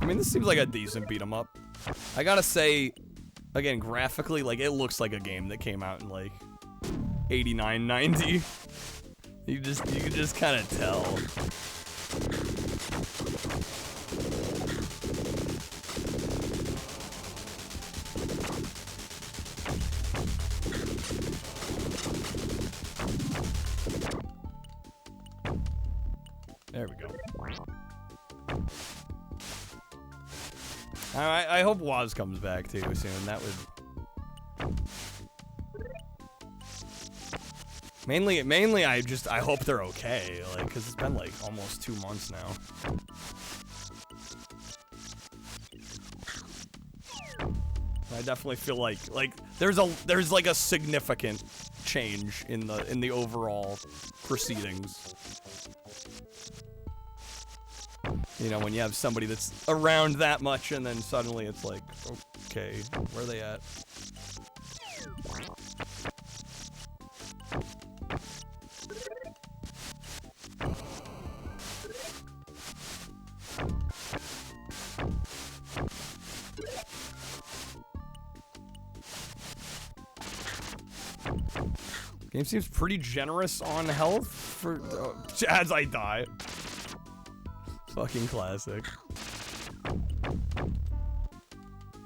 I mean, this seems like a decent beat 'em up. I gotta say, again, graphically, like, it looks like a game that came out in, like, 89, 90. You can just kind of tell. There we go. I hope Waz comes back too soon. That would mainly I hope they're okay, like, because it's been like almost 2 months now. I definitely feel like there's like a significant change in the overall proceedings. You know, when you have somebody that's around that much and then suddenly it's like, okay, where are they at? Game seems pretty generous on health for as I die. Fucking classic.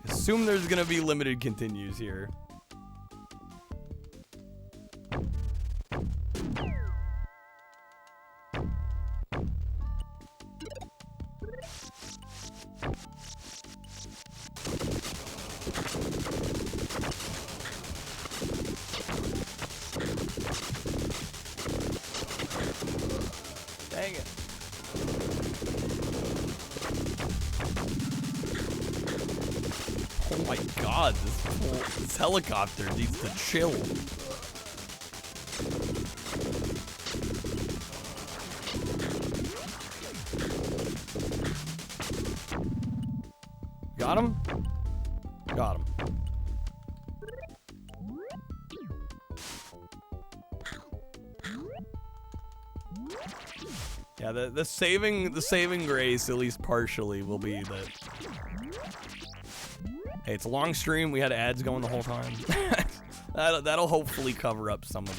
Assume there's gonna be limited continues here. Oh my god, this helicopter needs to chill. Got him? Got him. Yeah, the saving grace, at least partially, will be that. Hey, it's a long stream. We had ads going the whole time. That'll hopefully cover up some of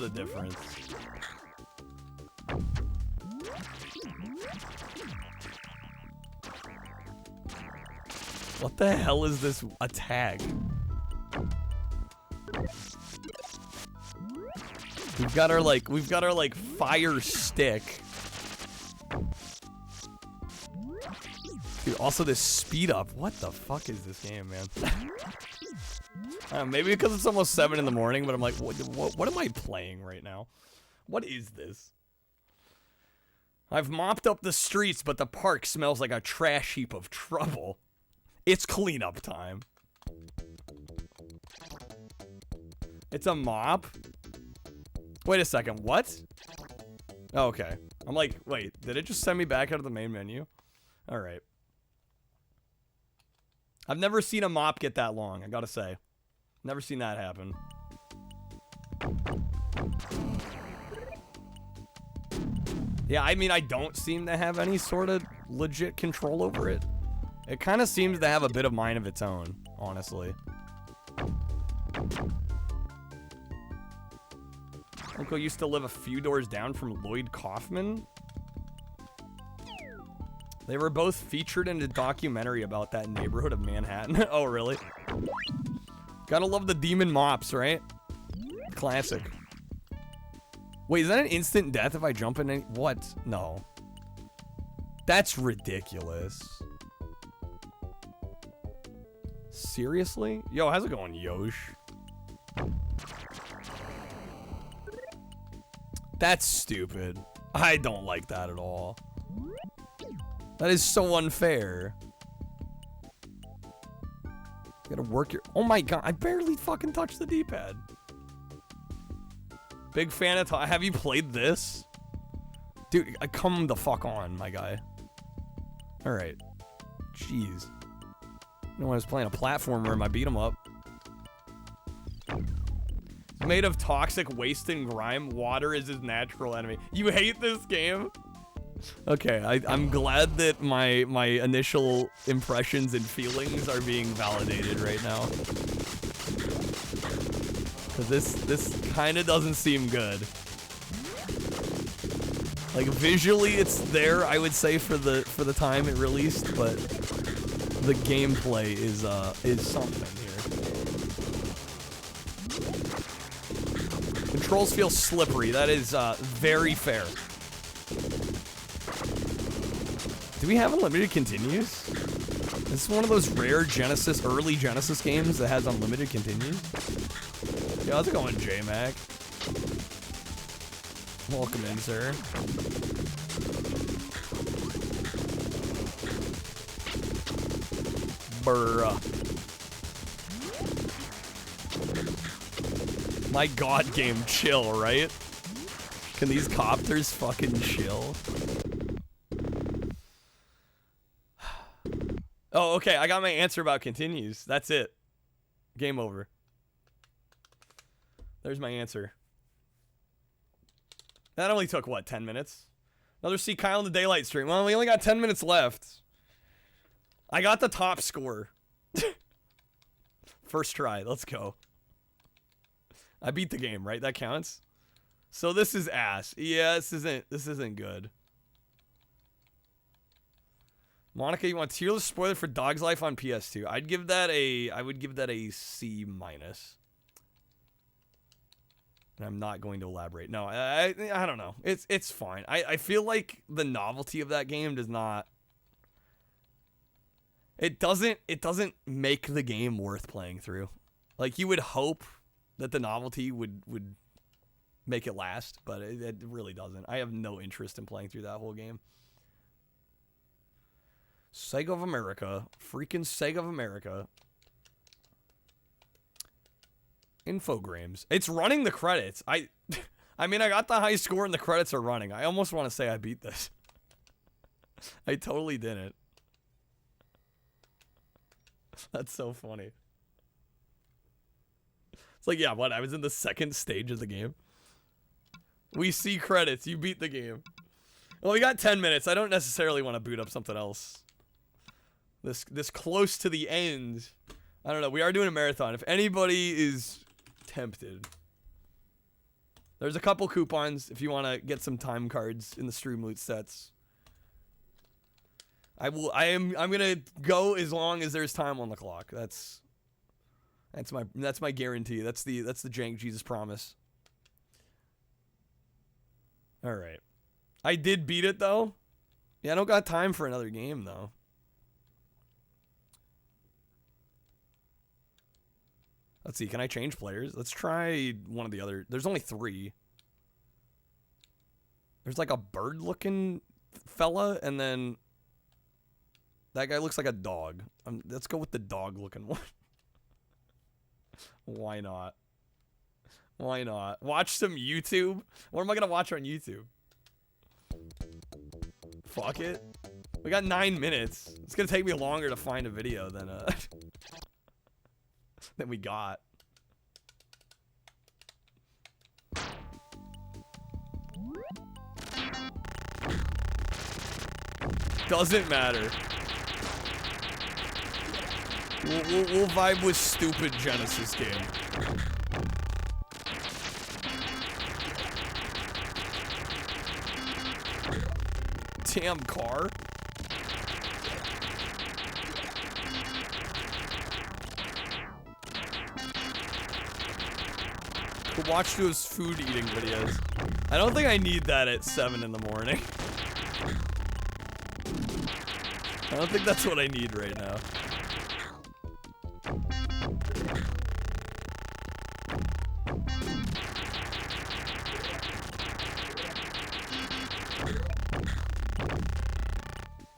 the difference. What the hell is this attack? We've got our like fire stick. Dude, also this speed up. What the fuck is this game, man? I don't know, maybe because it's almost 7 in the morning, but I'm like, what am I playing right now? What is this? I've mopped up the streets, but the park smells like a trash heap of trouble. It's cleanup time. It's a mop? Wait a second, what? Oh, okay. I'm like, wait, did it just send me back out of the main menu? Alright. I've never seen a mop get that long, I gotta say. Never seen that happen. Yeah, I mean, I don't seem to have any sort of legit control over it. It kind of seems to have a bit of mind of its own, honestly. Uncle used to live a few doors down from Lloyd Kaufman. They were both featured in a documentary about that neighborhood of Manhattan. Oh, really? Gotta love the demon mops, right? Classic. Wait, is that an instant death if I jump in any— what? No. That's ridiculous. Seriously? Yo, how's it going, Yosh? That's stupid. I don't like that at all. That is so unfair. You gotta work your— oh my god, I barely fucking touched the D-pad. Big fan of— have you played this? Dude, come the fuck on, my guy. Alright. Jeez. You know, when I was playing a platformer and I beat him up. Made of toxic waste and grime. Water is his natural enemy. You hate this game? Okay, I'm glad that my initial impressions and feelings are being validated right now. Cause this kind of doesn't seem good. Like visually, it's there, I would say, for the time it released, but the gameplay is something here. Controls feel slippery. That is very fair. Do we have unlimited continues? This is one of those rare Genesis, early Genesis games that has unlimited continues. Yo, how's it going, J-Mac? Welcome in, sir. Bruh. My god, game, chill, right? Can these copters fucking chill? Oh, okay, I got my answer about continues. That's it. Game over. There's my answer. That only took, what, 10 minutes? Another See Kyle in the Daylight stream. Well, we only got 10 minutes left. I got the top score. First try, let's go. I beat the game, right? That counts? So this is ass. Yeah, this isn't good. Monica, you want tier list spoiler for Dog's Life on PS2? I would give that a C-. And I'm not going to elaborate. No, I don't know. It's fine. I feel like the novelty of that game does not— it doesn't make the game worth playing through. Like, you would hope that the novelty would make it last, but it really doesn't. I have no interest in playing through that whole game. Sega of America. Freaking Sega of America. Infogrames. It's running the credits. I mean, I got the high score and the credits are running. I almost want to say I beat this. I totally didn't. That's so funny. It's like, yeah, what? I was in the second stage of the game. We see credits. You beat the game. Well, we got 10 minutes. I don't necessarily want to boot up something else. This close to the end. I don't know. We are doing a marathon. If anybody is tempted, there's a couple coupons if you want to get some time cards in the stream loot sets. I'm gonna go as long as there's time on the clock. That's my guarantee. That's the Jank Jesus promise. All right. I did beat it though. Yeah, I don't got time for another game though. Let's see, can I change players? Let's try one of the other. There's only 3. There's like a bird-looking fella, and then that guy looks like a dog. Let's go with the dog-looking one. Why not? Why not? Watch some YouTube? What am I gonna watch on YouTube? Fuck it. We got 9 minutes. It's gonna take me longer to find a video than than we got. Doesn't matter. We'll vibe with stupid Genesis game. Damn car. We'll watch those food eating videos. I don't think I need that at 7 in the morning. I don't think that's what I need right now.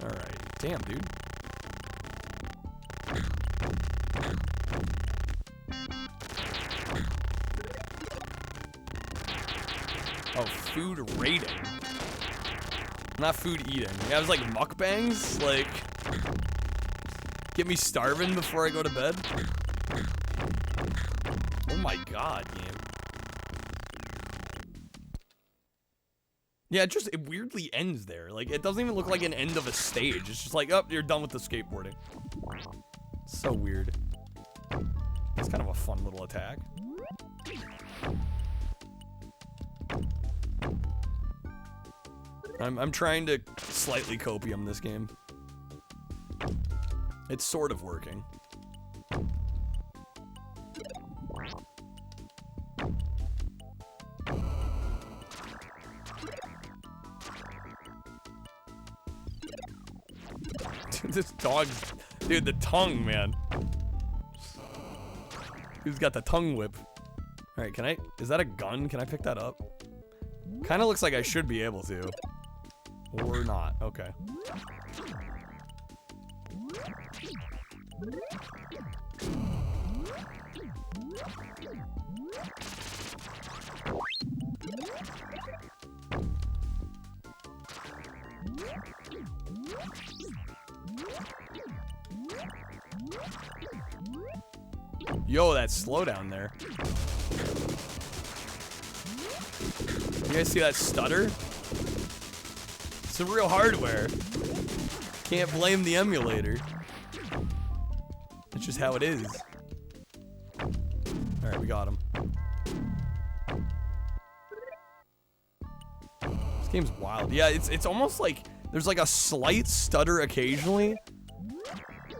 Alright. Damn, dude. Oh, food rating. Not food eating. Yeah, it was like mukbangs? Like, get me starving before I go to bed? Oh my god, game. Yeah, it weirdly ends there. Like, it doesn't even look like an end of a stage. It's just like, oh, you're done with the skateboarding. So weird. It's kind of a fun little attack. I'm trying to slightly copium this game. It's sort of working. This dog, dude, the tongue, man. Who's got the tongue whip? All right, is that a gun? Can I pick that up? Kind of looks like I should be able to. Or not. Okay. Yo, that slowdown there. You guys see that stutter? It's the real hardware. Can't blame the emulator. It's just how it is. Alright, we got him. This game's wild. Yeah, it's almost like there's like a slight stutter occasionally.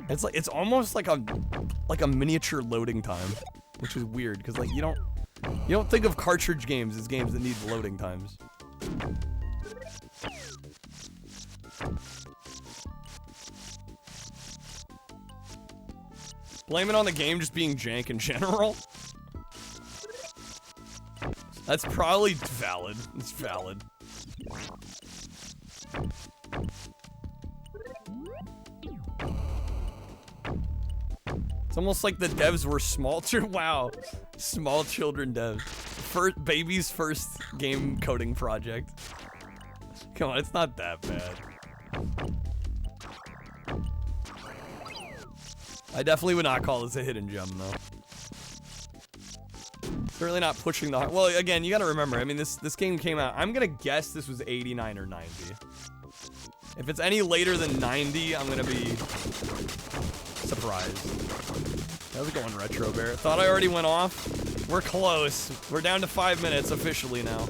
It's almost like a miniature loading time, which is weird because like you don't think of cartridge games as games that need loading times. Blame it on the game just being jank in general. That's probably valid. It's valid. It's almost like the devs were small children. Wow. Small children devs. Baby's first game coding project. Come on, it's not that bad. I definitely would not call this a hidden gem, though. Certainly not pushing the... Well, again, you gotta remember, I mean, this game came out... I'm gonna guess this was 89 or 90. If it's any later than 90, I'm gonna be... surprised. How's it going, Retro Bear? Thought I already went off? We're close. We're down to 5 minutes officially now.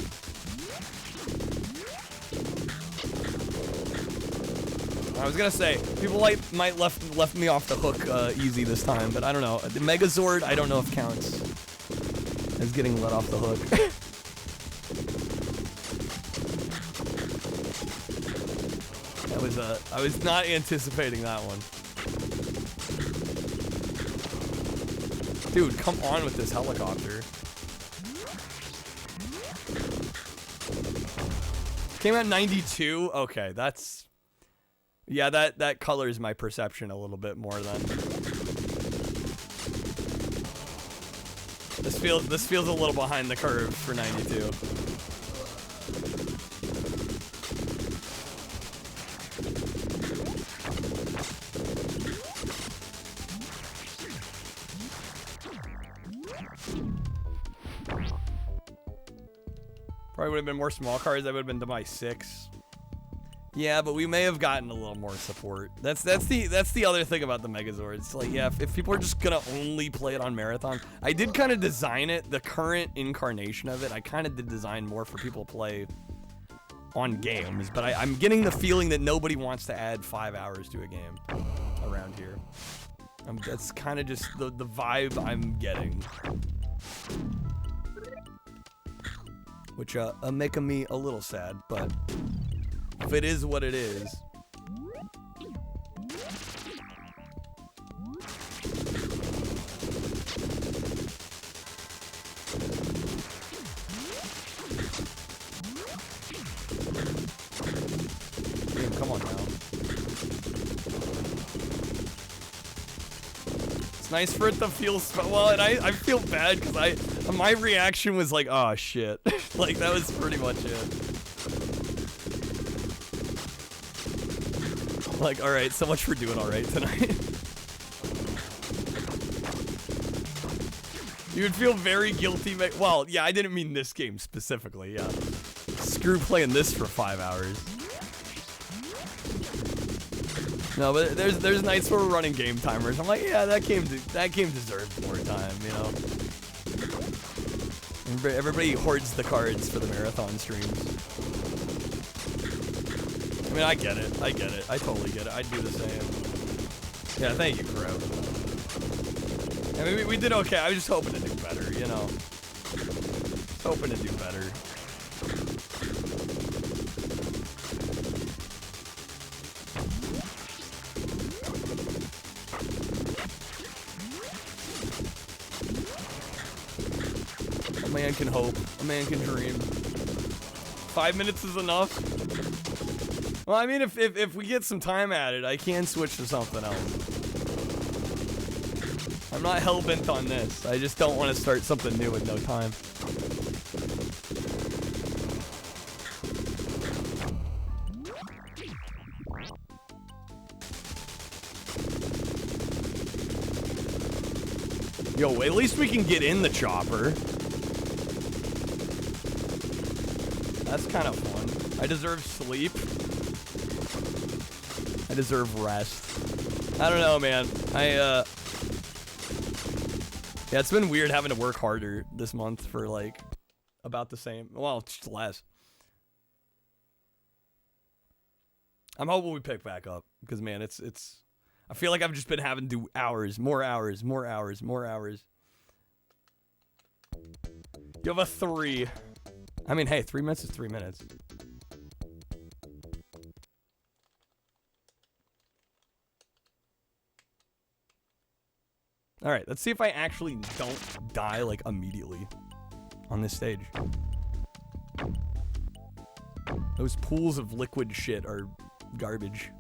I was gonna say, people might left me off the hook easy this time, but I don't know. The Megazord, I don't know if counts as getting let off the hook. I was not anticipating that one. Dude, come on with this helicopter. Came out 92? Okay, that's... Yeah, that colors my perception a little bit more then. This feels a little behind the curve for 92. Probably would have been more small cars. That would have been to my 6. Yeah, but we may have gotten a little more support. That's the other thing about the Megazord. It's like, yeah, if people are just gonna only play it on Marathon, I did kind of design it. The current incarnation of it, I kind of did design more for people to play on games. But I'm getting the feeling that nobody wants to add 5 hours to a game around here. That's kind of just the vibe I'm getting. Which making me a little sad, but if it is what it is. Damn, come on now. It's nice for it to feel well, and I feel bad because my reaction was like, oh shit. Like that was pretty much it. Like, alright, so much for doing alright tonight. You would feel very guilty. Well, yeah, I didn't mean this game specifically, yeah. Screw playing this for 5 hours. No, but there's nights where we're running game timers. I'm like, yeah, that game deserved more time, you know? Everybody hoards the cards for the marathon streams. I mean, I get it. I totally get it. I'd do the same. Yeah, thank you, Crow. I mean, we did okay. I was just hoping to do better, you know? Hoping to do better. A man can hope. A man can dream. 5 minutes is enough? Well, I mean, if we get some time added, I can switch to something else. I'm not hell-bent on this. I just don't want to start something new with no time. Yo, at least we can get in the chopper. That's kind of fun. I deserve sleep. I deserve rest. I don't know, man. Yeah, it's been weird having to work harder this month for, like, about the same. Well, just less. I'm hoping we pick back up. Because, man, it's... I feel like I've just been having to do hours. More hours. More hours. More hours. You have a 3. I mean, hey, 3 minutes is 3 minutes. All right, let's see if I actually don't die, like, immediately on this stage. Those pools of liquid shit are garbage.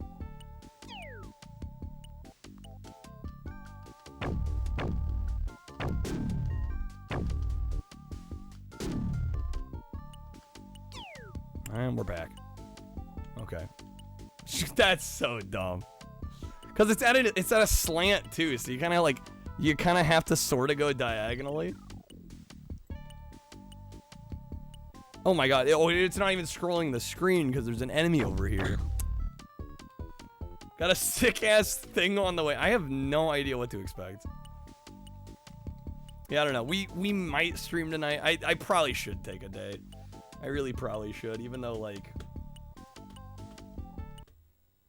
And we're back. Okay. That's so dumb. Cause it's at a slant too, so you kind of have to sort of go diagonally. Oh my god! Oh, it's not even scrolling the screen because there's an enemy over here. Got a sick ass thing on the way. I have no idea what to expect. Yeah, I don't know. We might stream tonight. I probably should take a day. I really probably should, even though like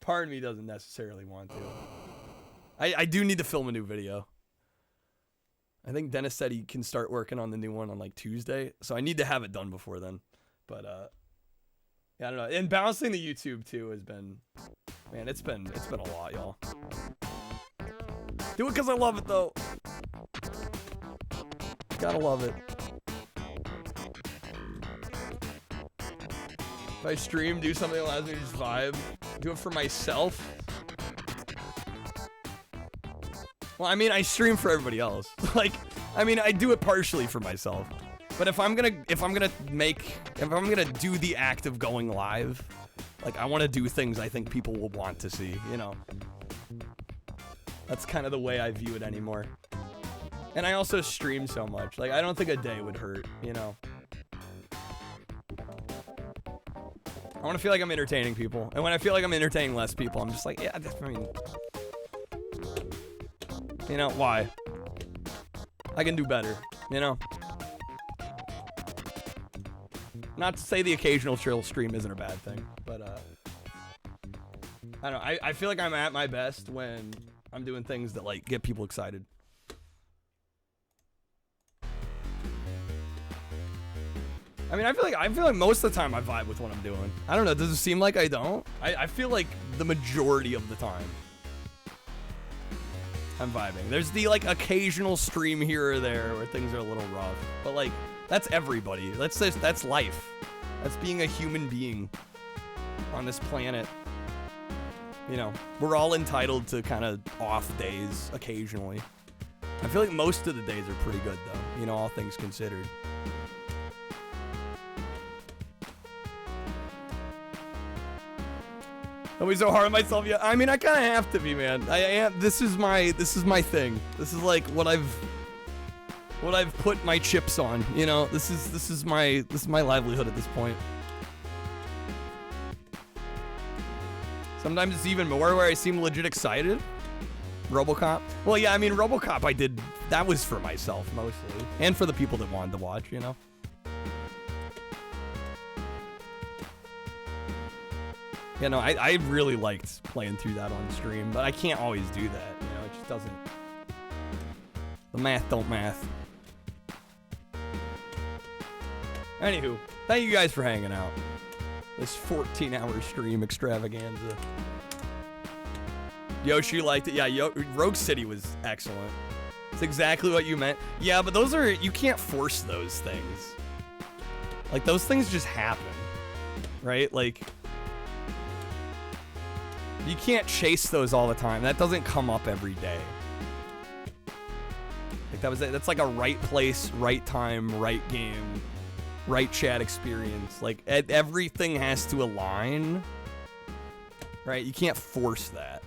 part of me doesn't necessarily want to. I do need to film a new video. I think Dennis said he can start working on the new one on like Tuesday, so I need to have it done before then. But yeah, I don't know. And balancing the YouTube too has been, man, it's been a lot, y'all. Do it because I love it though. Gotta love it. If I stream, do something that allows me to just vibe. Do it for myself. Well, I mean, I stream for everybody else. Like, I mean, I do it partially for myself. But if I'm gonna do the act of going live, like, I want to do things I think people will want to see, you know. That's kind of the way I view it anymore. And I also stream so much. Like, I don't think a day would hurt, you know. I want to feel like I'm entertaining people. And when I feel like I'm entertaining less people, I'm just like, yeah, I mean, you know, why? I can do better, you know? Not to say the occasional chill stream isn't a bad thing, but, I don't know. I feel like I'm at my best when I'm doing things that, like, get people excited. I mean, I feel like most of the time I vibe with what I'm doing. I don't know. Does it seem like I don't? I feel like the majority of the time I'm vibing. There's the, like, occasional stream here or there where things are a little rough. But, like, that's everybody. That's life. That's being a human being on this planet. You know, we're all entitled to kind of off days occasionally. I feel like most of the days are pretty good, though. You know, all things considered. Don't be so hard on myself yet. I mean, I kind of have to be, man. I am. This is my thing. This is like what I've put my chips on. You know, this is my livelihood at this point. Sometimes it's even more where I seem legit excited. RoboCop. Well, yeah, I mean, RoboCop. That was for myself mostly, and for the people that wanted to watch. You know. Yeah, no, I really liked playing through that on stream, but I can't always do that, you know, it just doesn't, the math don't math. Anywho, thank you guys for hanging out. This 14-hour stream extravaganza. Yoshi liked it. Yeah, Rogue City was excellent. It's exactly what you meant. Yeah, but you can't force those things. Like, those things just happen, right? Like, you can't chase those all the time. That doesn't come up every day. Like, that's like a right place, right time, right game, right chat experience. Like, everything has to align, right? You can't force that.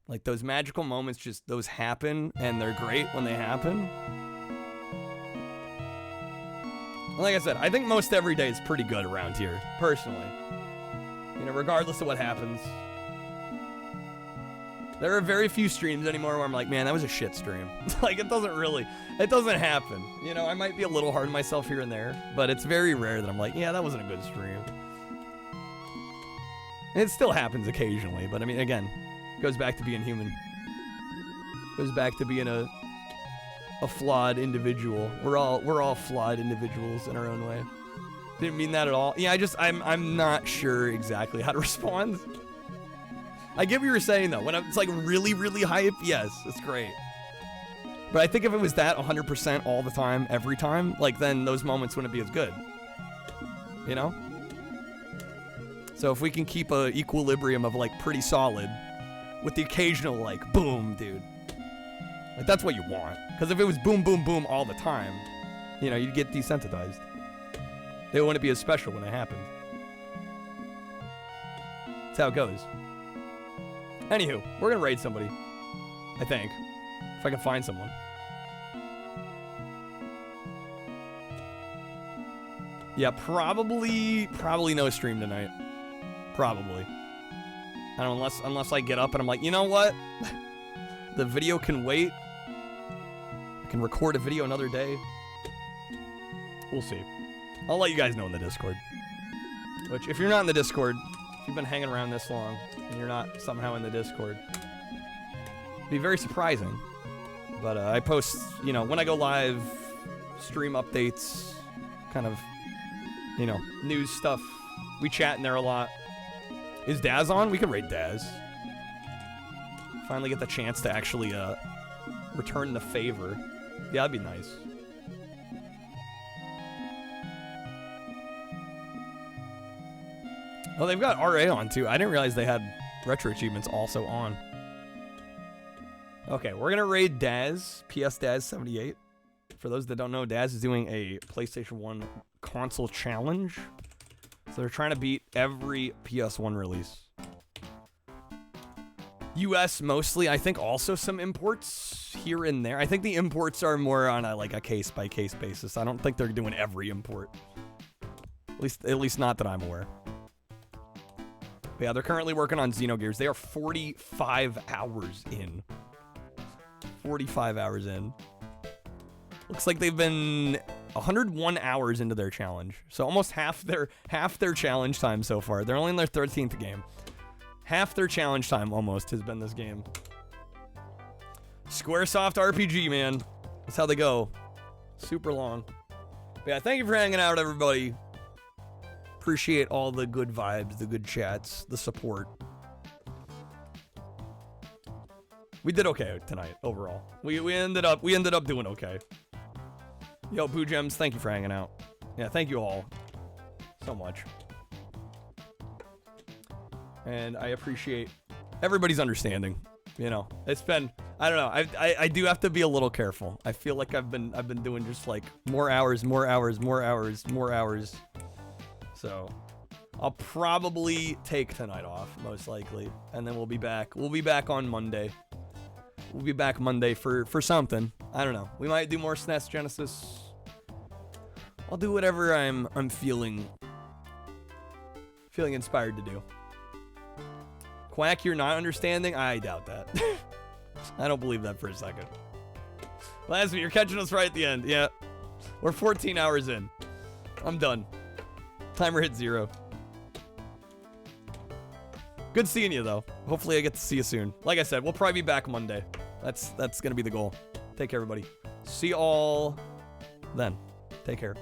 Like, those magical moments, just those happen, and they're great when they happen. And like I said, I think most every day is pretty good around here, personally. You know, regardless of what happens. There are very few streams anymore where I'm like, man, that was a shit stream. Like, it doesn't happen. You know, I might be a little hard on myself here and there, but it's very rare that I'm like, yeah, that wasn't a good stream. And it still happens occasionally, but I mean, again, it goes back to being human. It goes back to being a flawed individual. We're all flawed individuals in our own way. Didn't mean that at all. Yeah, I'm not sure exactly how to respond. I get what you were saying, though. When it's like really, really hype, yes, it's great. But I think if it was that 100% all the time, every time, like, then those moments wouldn't be as good. You know? So if we can keep a equilibrium of, like, pretty solid, with the occasional, like, boom, dude. Like, that's what you want. Because if it was boom, boom, boom all the time, you know, you'd get desensitized. It wouldn't be as special when it happened. That's how it goes. Anywho, we're gonna raid somebody. I think. If I can find someone. Yeah, probably no stream tonight. Probably. I don't know, unless I get up and I'm like, you know what? The video can wait. I can record a video another day. We'll see. I'll let you guys know in the Discord. Which, if you're not in the Discord, if you've been hanging around this long and you're not somehow in the Discord, it'd be very surprising. But I post, you know, when I go live, stream updates, kind of, you know, news stuff. We chat in there a lot. Is Daz on? We can raid Daz. Finally get the chance to actually return the favor. Yeah, that'd be nice. Oh, they've got RA on too. I didn't realize they had retro achievements also on. Okay, we're gonna raid Daz, PS Daz 78. For those that don't know, Daz is doing a PlayStation 1 console challenge. So they're trying to beat every PS1 release. US mostly, I think also some imports here and there. I think the imports are more on a case-by-case basis. I don't think they're doing every import. At least not that I'm aware. But yeah, they're currently working on Xenogears. They are 45 hours in. 45 hours in. Looks like they've been 101 hours into their challenge. So almost half their challenge time so far. They're only in their 13th game. Half their challenge time almost has been this game. Squaresoft RPG, man. That's how they go. Super long. But yeah, thank you for hanging out, everybody. Appreciate all the good vibes, the good chats, the support. We did okay tonight overall. We ended up doing okay. Yo, Boo Gems, thank you for hanging out. Yeah, thank you all so much. And I appreciate everybody's understanding. You know, it's been, I don't know, I do have to be a little careful. I feel like I've been doing just like more hours. So I'll probably take tonight off, most likely, and then we'll be back. We'll be back on Monday. We'll be back Monday for something. I don't know. We might do more SNES Genesis. I'll do whatever I'm feeling inspired to do. Quack, you're not understanding? I doubt that. I don't believe that for a second. Lasby, you're catching us right at the end. Yeah. We're 14 hours in. I'm done. Timer hit 0. Good seeing you, though. Hopefully I get to see you soon. Like I said, we'll probably be back Monday. That's going to be the goal. Take care, everybody. See you all then. Take care.